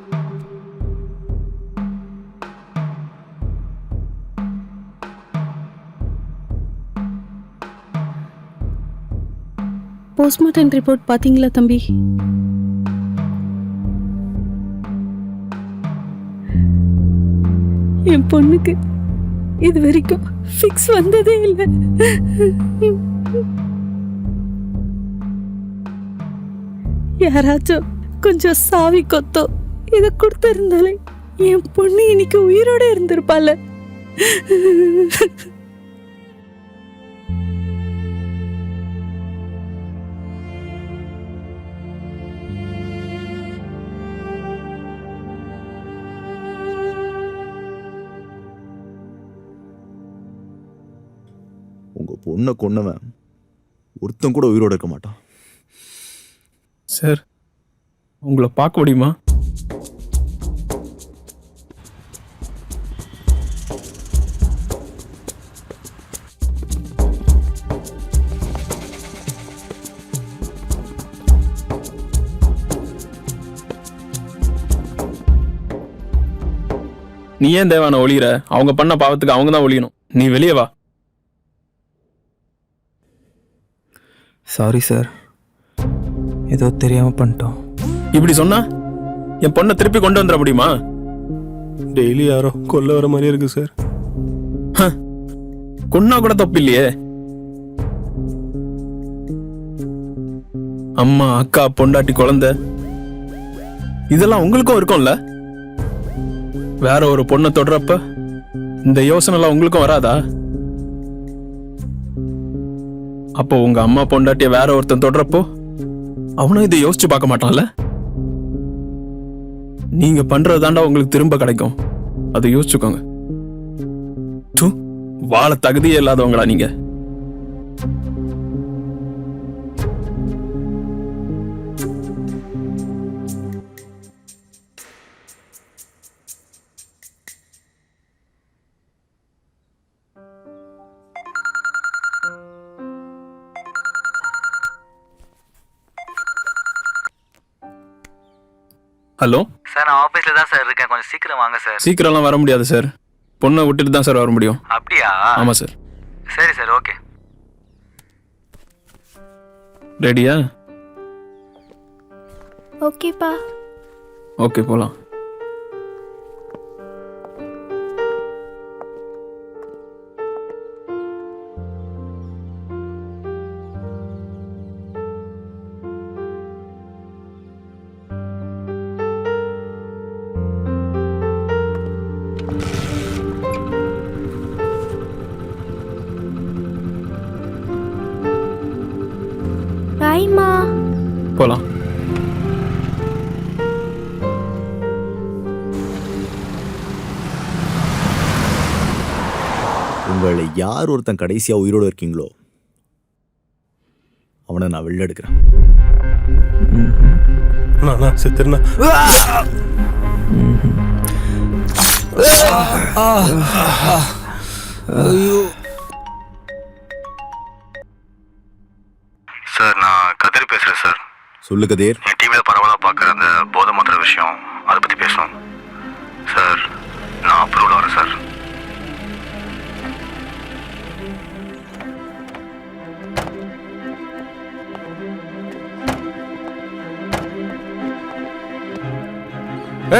போஸ்ட்மார்ட்டம் ரிப்போர்ட் பார்த்தீங்களா தம்பி? என் பொண்ணுக்கு இது வரைக்கும் ஃபிக்ஸ் வந்ததே இல்லை. யாராச்சும் கொஞ்சம் சாவி கொத்தோ இதை கொடுத்திருந்தாலே என் பொண்ணு இன்னைக்கு உயிரோட இருந்திருப்பால. உங்கள் பொண்ணை கொண்டவன் ஒருத்தன் கூட உயிரோடு இருக்க மாட்டான் சார். உங்களை பார்க்க முடியுமா? நீ ஏன் தேவான ஒளிகிற? அவங்க பண்ண பாவத்துக்கு அவங்க தான் ஒளியணும். நீ வெளியே வா. சாரி சார், ஏதோ தெரியாமல் பண்ணிட்டோம். இப்படி சொன்னா என் பொண்ணை திருப்பி கொண்டு வந்துட முடியுமா? டெய்லி யாரோ கொல்ல வர மாதிரி இருக்கு சார். கொன்னா கூட தப்பு இல்லையே. அம்மா, அக்கா, பொண்டாட்டி, குழந்தை இதெல்லாம் உங்களுக்கும் இருக்கும்ல. வேற ஒரு பொண்ணை தொடுறப்ப இந்த யோசனை எல்லாம் உங்களுக்கும் வராதா? அப்போ உங்க அம்மா பொண்டாட்டிய வேற ஒருத்தன் தொடுறப்போ அவனும் இதை யோசிச்சு பார்க்க மாட்டான்ல. நீங்க பண்றதுதாண்டா உங்களுக்கு திரும்ப கிடைக்கும். அதை யோசிச்சுக்கோங்க. வாழ தகுதியே இல்லாதவங்களா நீங்க? ஹலோ சார், நான் ஆஃபீஸில் தான் சார் இருக்கேன். கொஞ்சம் சீக்கிரம் வாங்க சார். சீக்கிரம்லாம் வர முடியாது சார். பொண்ணை விட்டுட்டு தான் சார் வர முடியும். அப்படியா? ஆமாம் சார். சரி சார், ஓகே. ரெடியா? ஓகேப்பா. ஓகே, போகலாம். பாய்மா. போலாம். உங்களை யார் ஒருத்தன் கடைசியா உயிரோடு இருக்கீங்களோ அவனை நான் வெளில எடுக்கிறேன். செத்துருண்ணா. ஐயோ சார், நான் கதிர் பேசுறேன் சார். சொல்லு கதிர். என் டிவியில் பரவலாக பார்க்குற அந்த போதை மாத்திர விஷயம், அதை பற்றி பேசணும் சார். நான் அப்ரூவல் வரேன் சார்.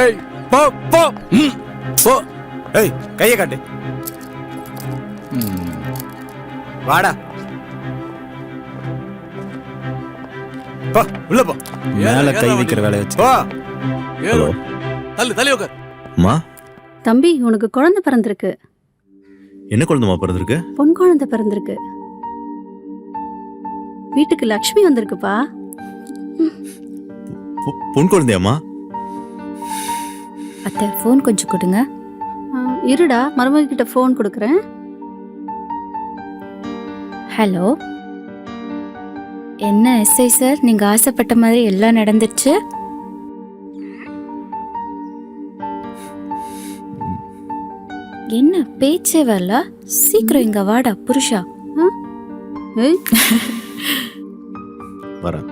ஏய், போ போ போ. ஏய், கையை காட்டு. வாடா. போ உள்ள போ. மேல கை வைக்கிற வேலையை வச்சு போ. ஹலோ தள்ளி உட்கார். அம்மா, தம்பி உனக்கு குழந்தை பிறந்திருக்கு. என்ன குழந்தைமா பிறந்திருக்கு? பொன் குழந்தை பிறந்திருக்கு. வீட்டுக்கு லக்ஷ்மி வந்திருக்குப்பா. பொன் குழந்தையாம்மா? அத்தை ஃபோன் கொஞ்சம் கொடுங்க. இருடா, மருமக கிட்ட ஃபோன் கொடுக்குறேன். ஹலோ, என்ன எஸ்ஐ சார், நீங்க ஆசைப்பட்ட மாதிரி எல்லாம் நடந்துருச்சு? என்ன பேச்சே வரல? சீக்கிரம் இங்க வாடா புருஷா. வரேன்.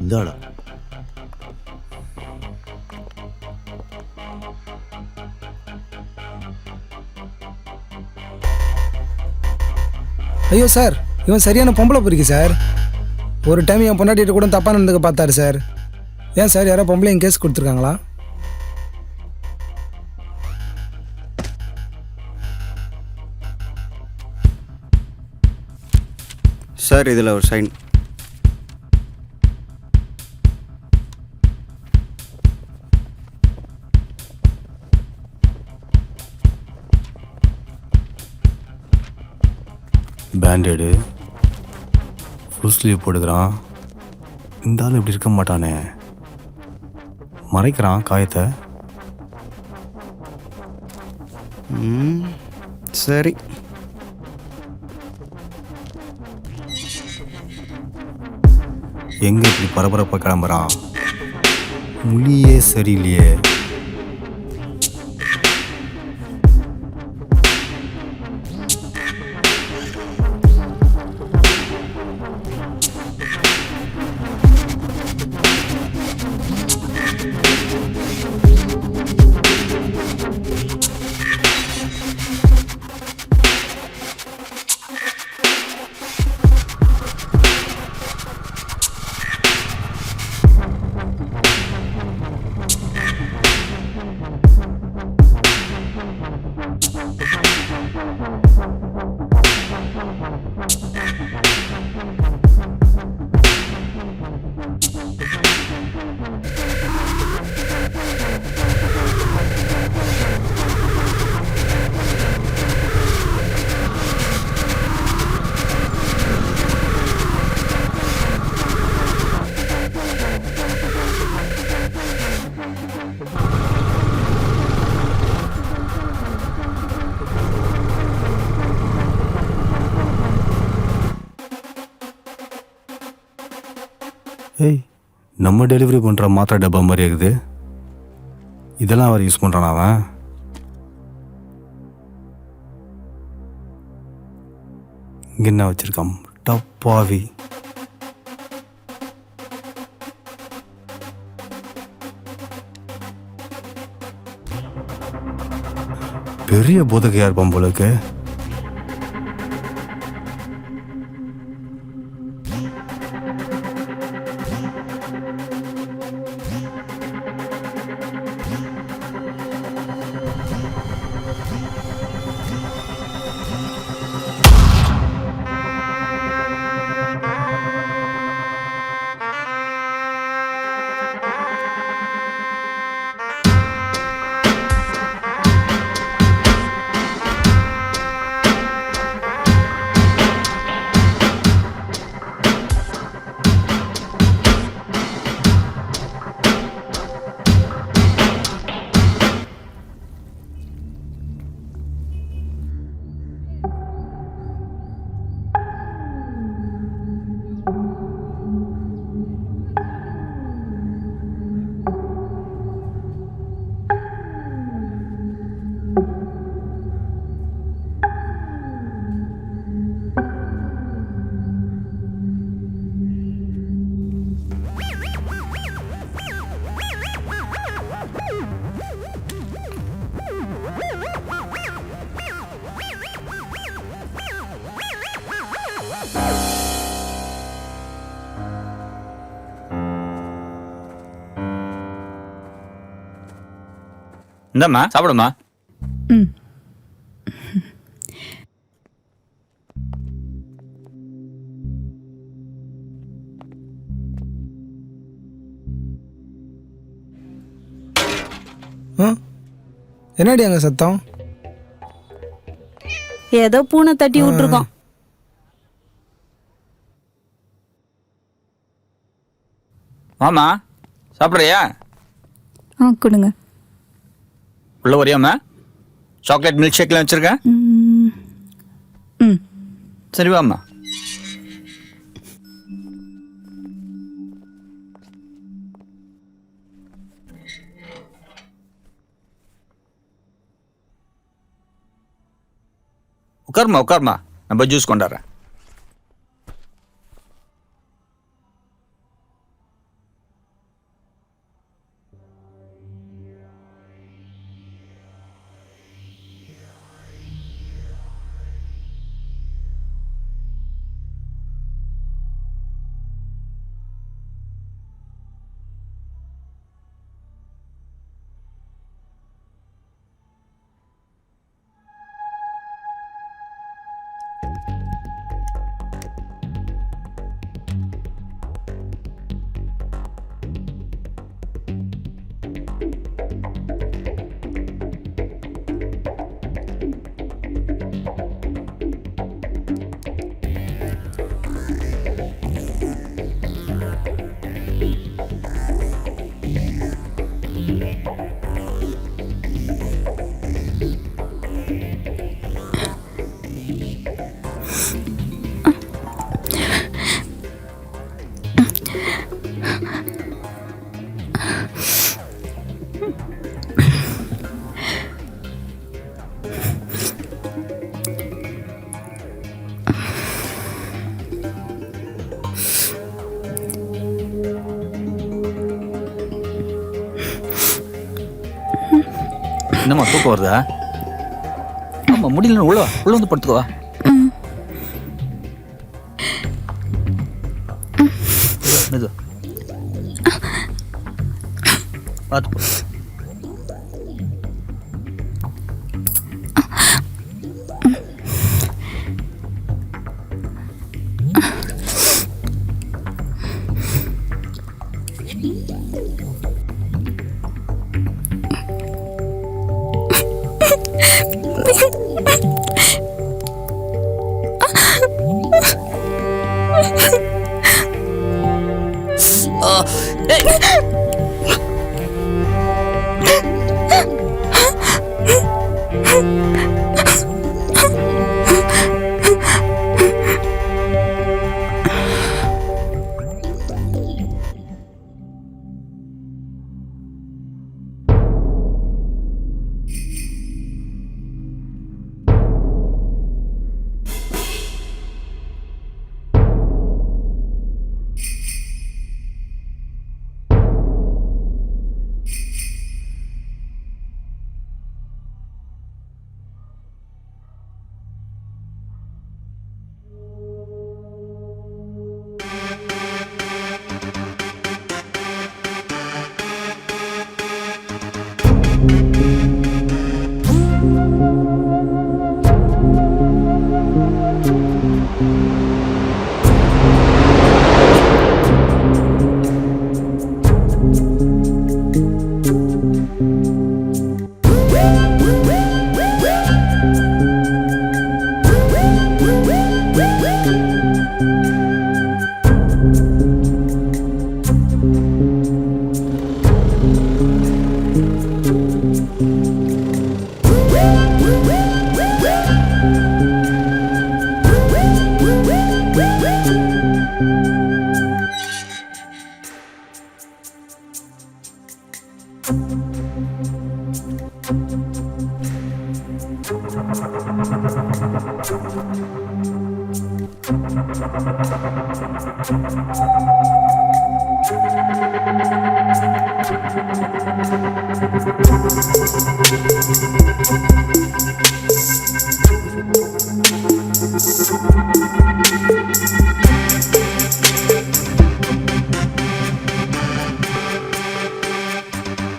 இந்தாடா. ஐயோ சார், இவன் சரியான பொம்பளை பொறுக்கி சார். ஒரு டைம் என் பொண்டாட்டிகிட்ட கூட தப்பாக நடந்துக்க பார்த்தாரு சார். ஏன் சார், யாரோ பொம்பளைங்க கேஸ் கொடுத்துருக்காங்களா? சார் இதில் ஒரு சைன். பேண்டேடு ஃபுல் ஸ்லீவ் போடுக்கிறான். இந்த ஆள் இப்படி இருக்க மாட்டானே, மறைக்கிறான் காயத்தை. சரி. எங்க இப்படி பரபரப்பாக கிளம்புறான்? மொழியே சரியில்லையே. ஏய், நம்ம டெலிவரி பண்ணுற மாத்திரை டப்பா மாதிரி இருக்குது. இதெல்லாம் அவர் யூஸ் பண்ணுறான் அவன். இங்கே என்ன வச்சுருக்கான் டப்பாவி. பெரிய போதகையா இருப்பான் போலக்கு. இந்தாம்மா சாப்பிடுமா. ம். என்னடி அங்கே சத்தம்? ஏதோ பூனை தட்டி விட்டுருக்கோம். மாமா சாப்பிட்றியா? கொடுங்க. உள்ள வரியாம்மா? சாக்லேட் மில்க் ஷேக்லாம் வச்சுருக்கேன். ம். சரி வாம்மா. உட்காருமா நம்ம ஜூஸ் கொண்டாடுறேன். என்னம்மா தூக்கம் வருதா? ஆமாம் முடியல. உள்ள வந்து படுத்துக்கவா. மெது பார்த்து.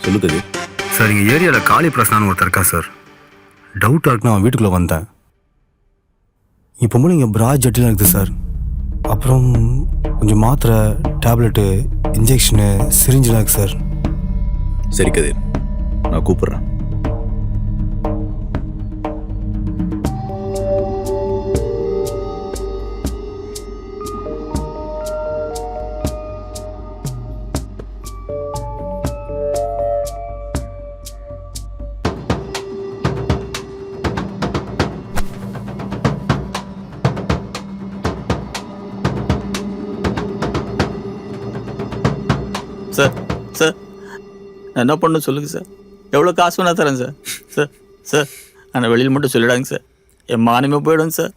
சொல்லு கதிர். சார் இங்கே ஏரியாவில் காளி பிரசனான்னு ஒருத்தர் இருக்கா சார். டவுட்டாக இருக்குன்னு அவன் வீட்டுக்குள்ளே வந்தேன். இப்போ மூலம் இங்கே பிரா ஜட்டிலாம் இருக்குது சார். அப்புறம் கொஞ்சம் மாத்திரை, டேப்லெட்டு, இன்ஜெக்ஷனு, சிரிஞ்செலாம் இருக்குது சார். சரி கதிர், நான் கூப்பிட்றேன். சார் சார் நான் என்ன பண்ணணும் சொல்லுங்கள் சார். எவ்வளோ காசு வேணா தரேன் சார். சார் சார் ஆனால் வெளியில் மட்டும் சொல்லிடாங்க சார், என் மானமே போயிடும் சார்.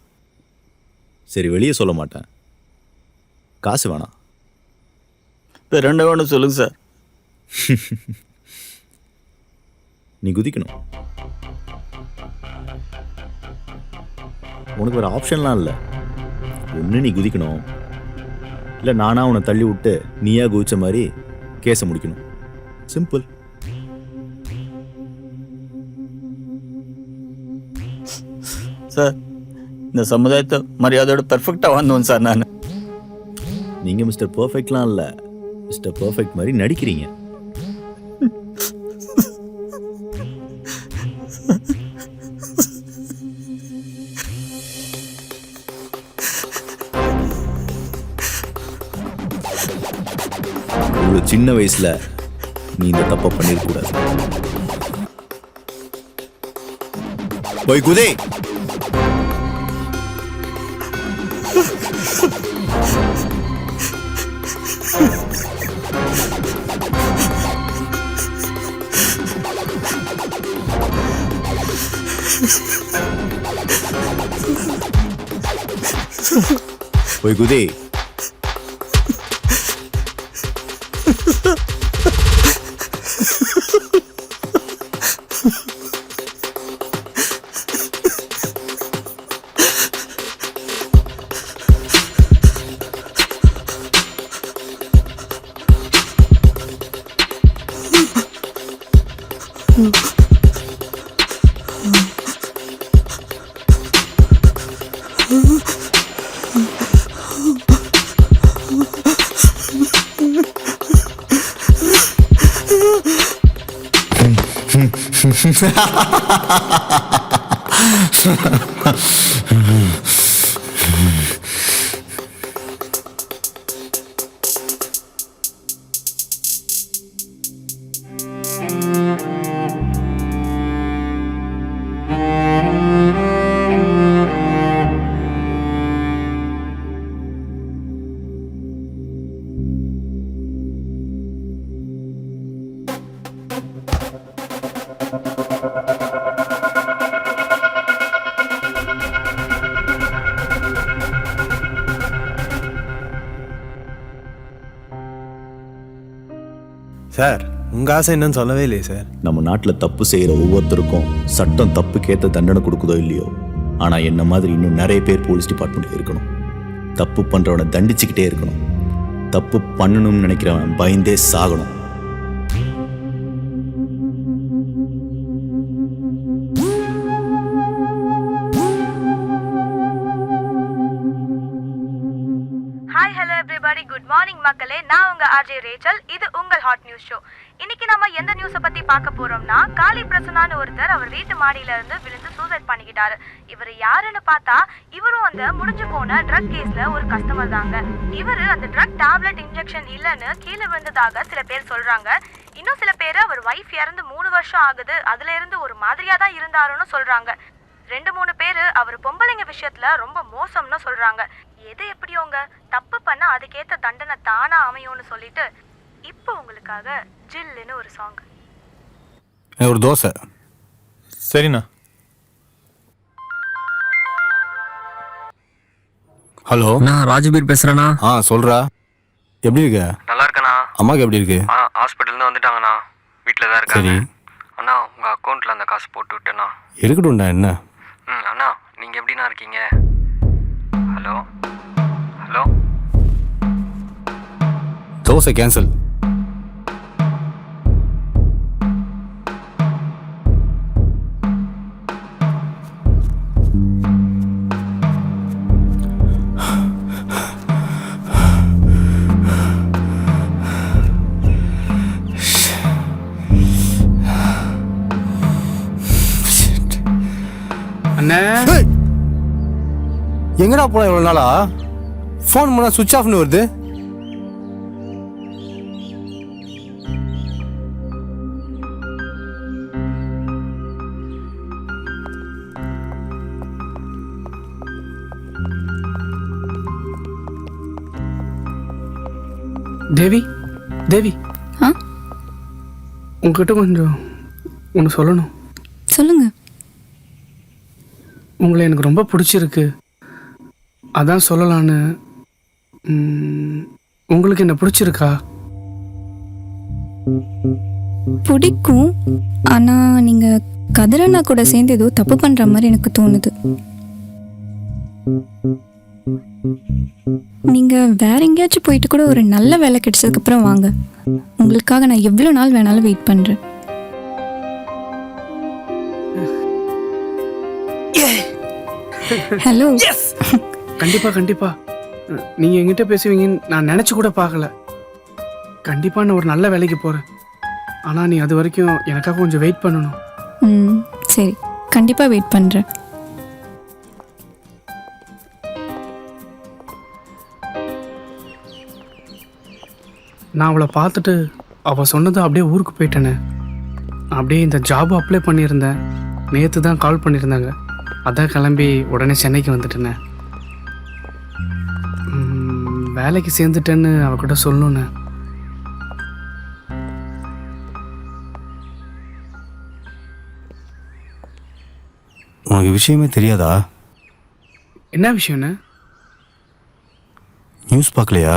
சரி வெளியே சொல்ல மாட்டேன், காசு வேணாம். இப்போ 2 வேணும் சொல்லுங்கள் சார். நீ குதிக்கணும், உனக்கு வேறு ஆப்ஷன்லாம் இல்லை. ஒன்று நீ குதிக்கணும், இல்லை நானாக உன்னை தள்ளி விட்டு நீயா குதிச்ச மாதிரி கேஸை முடிக்கணும். சிம்பிள். சார் இந்த சமுதாயத்தை மரியாதையோட பெர்ஃபெக்டாக வந்தோம் சார். நான் நீங்கள் மிஸ்டர் பர்ஃபெக்ட்லாம் இல்லை, மிஸ்டர் பர்ஃபெக்ட் மாதிரி நடிக்கிறீங்க. ஒரு சின்ன வயசுல நீ இந்த தப்பை பண்ணிருக்கூடாது. போய் குதே. போய் குதே. சார் உங்கள் ஆசை என்னன்னு சொல்லவே இல்லையே சார். நம்ம நாட்டில் தப்பு செய்கிற ஒவ்வொருத்தருக்கும் சட்டம் தப்புக்கேற்ற தண்டனை கொடுக்குதோ இல்லையோ, ஆனால் என்ன மாதிரி இன்னும் நிறைய பேர் போலீஸ் டிபார்ட்மெண்ட்டில் இருக்கணும். தப்பு பண்ணுறவனை தண்டிச்சுக்கிட்டே இருக்கணும். தப்பு பண்ணணும்னு நினைக்கிறவன் பயந்தே சாகணும். Hi hello everybody, good morning மக்களே. நான் உங்க ஆர்ஜே ரேச்சல். இது உங்கள் ஹாட் நியூஸ் ஷோ. இன்னைக்கு நம்ம எந்த நியூஸை பத்தி பார்க்க போறோம்னா, காளி பிரசனான்னு ஒருத்தர் அவர் வீட்டு மாடியில இருந்து விழுந்து சூசைட் பண்ணிக்கிட்டாரு. இவர் யாருன்னு பார்த்தா இவரும் அந்த முடிஞ்சு போன ட்ரக் கேஸ்ல ஒரு கஸ்டமர் தாங்க. இவரு அந்த ட்ரக் டேப்லெட் இன்ஜெக்ஷன் இல்லைன்னு கீழே விழுந்ததாக சில பேர் சொல்றாங்க. இன்னும் சில பேர் அவர் வைஃப் இறந்து 3 வருஷம் ஆகுது, அதுல இருந்து ஒரு மாதிரியா தான் இருந்தாருன்னு சொல்றாங்க. 2-3 பேர் அவர் பொம்பளைங்க விஷயத்துல ரொம்ப மோசம்னு சொல்றாங்க. எது எப்படியோங்க, தப்பு பண்ணா அதுக்கேற்ற தண்டனை தானா அமையும்னு சொல்லிட்டு இப்போ உங்களுக்காக ஜில்லுன்னு ஒரு சாங். ஒரு தோசை. சரிண்ணா. ஹலோ, நான் ராஜபீர் பேசுறேண்ணா. சொல்றா. எப்படி இருக்க? நல்லா இருக்கண்ணா. அம்மாக்கு எப்படி இருக்கு? ஹாஸ்பிட்டல்ல வந்துட்டாங்கண்ணா, வீட்டில் தான் இருக்காங்க. சரி அண்ணா, உங்க அக்கௌண்ட்ல அந்த காசு போட்டு விட்டேண்ணா. இருக்கட்டும்டா. என்ன? அண்ணா, நீங்க எப்படிண்ணா இருக்கீங்க? Hello hello. தோசை கேன்சல். அண்ணே எங்கடா போன இவ்வளோ நாளா? ஃபோன் பண்ணால் சுவிட்ச் ஆஃப்னு வருது. தேவி தேவி உங்ககிட்ட கொஞ்சம் ஒன்று சொல்லணும். சொல்லுங்க. உங்களை எனக்கு ரொம்ப பிடிச்சிருக்கு, அதான் சொல்லலான்னு. உங்களுக்கு என்ன பிடிச்சிருக்கா? பிடிக்கும், ஆனால் நீங்கள் கதிரண்ணா கூட சேர்ந்து ஏதோ தப்பு பண்ணுற மாதிரி எனக்கு தோணுது. நீங்கள் வேற எங்கேயாச்சும் போயிட்டு கூட ஒரு நல்ல வேலை கிடைச்சதுக்கப்புறம் வாங்க. உங்களுக்காக நான் எவ்வளோ நாள் வேணாலும் வெயிட் பண்ணுறேன். ஹலோ. கண்டிப்பா கண்டிப்பா நீங்க என்கிட்ட பேசுவீங்கன்னு நான் நினைச்சு கூட பார்க்கல. கண்டிப்பா நான் ஒரு நல்ல வேலைக்கு போறேன். ஆனா நீ அது வரைக்கும் எனக்காக கொஞ்சம் வெயிட் பண்ணணும். சரி, கண்டிப்பா வெயிட் பண்றேன். நான் அவளை பார்த்துட்டு அவள் சொன்னதை அப்படியே ஊருக்கு போயிட்டேனே. அப்படியே இந்த ஜாப் அப்ளை பண்ணியிருந்தேன். நேற்று தான் கால் பண்ணியிருந்தாங்க. அதான் கிளம்பி உடனே சென்னைக்கு வந்துட்டேனே. வேலைக்கு சேர்ந்துட்டேன்னு அவகிட்ட சொல்லணுண்ணே. உனக்கு விஷயமே தெரியாதா? என்ன விஷயம்ண்ணே? நியூஸ் பார்க்கலையா?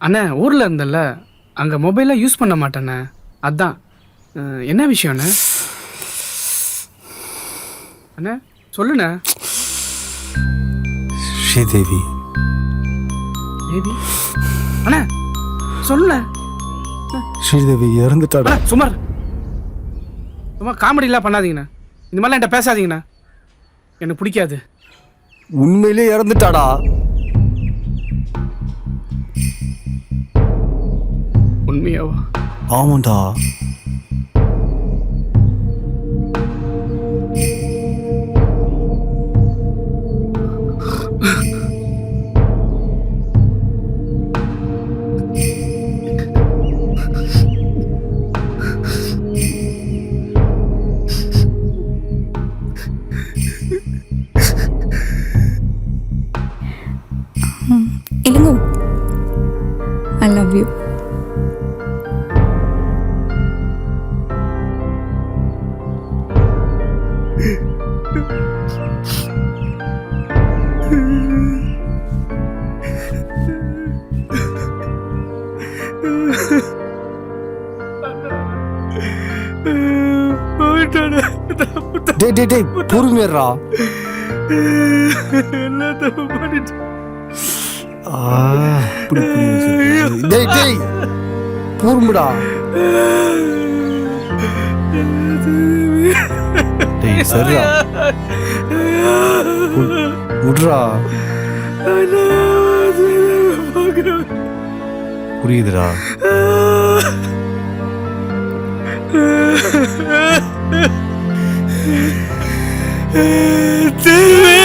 அண்ணே ஊரில் இருந்தல்ல, அங்கே மொபைலாக யூஸ் பண்ண மாட்டேண்ணே. அதான். என்ன விஷயம்ண்ணே? அண்ணே சொல்லுண்ணே. ஸ்ரீதேவி. தேவி? அண்ணே சொல்லுண்ணே. ஸ்ரீதேவி இறந்துட்டாடா. சுமார் சும்மா காமெடிலாம் பண்ணாதீங்கண்ணா. இந்த மாதிரிலாம் என்கிட்ட பேசாதீங்கண்ணா, எனக்கு பிடிக்காது. உண்மையிலே இறந்துட்டாடா. உண்மையாவா? ஆமாண்டா. Ilango, I love you. டேய் டேய் டேய் பொறுமையா. என்ன தப்பு பண்ணிட்டு? டேய் டேய் பொறுமைடா. டேய் சரிடா. விட்றா. புரியுதுடா. தேவி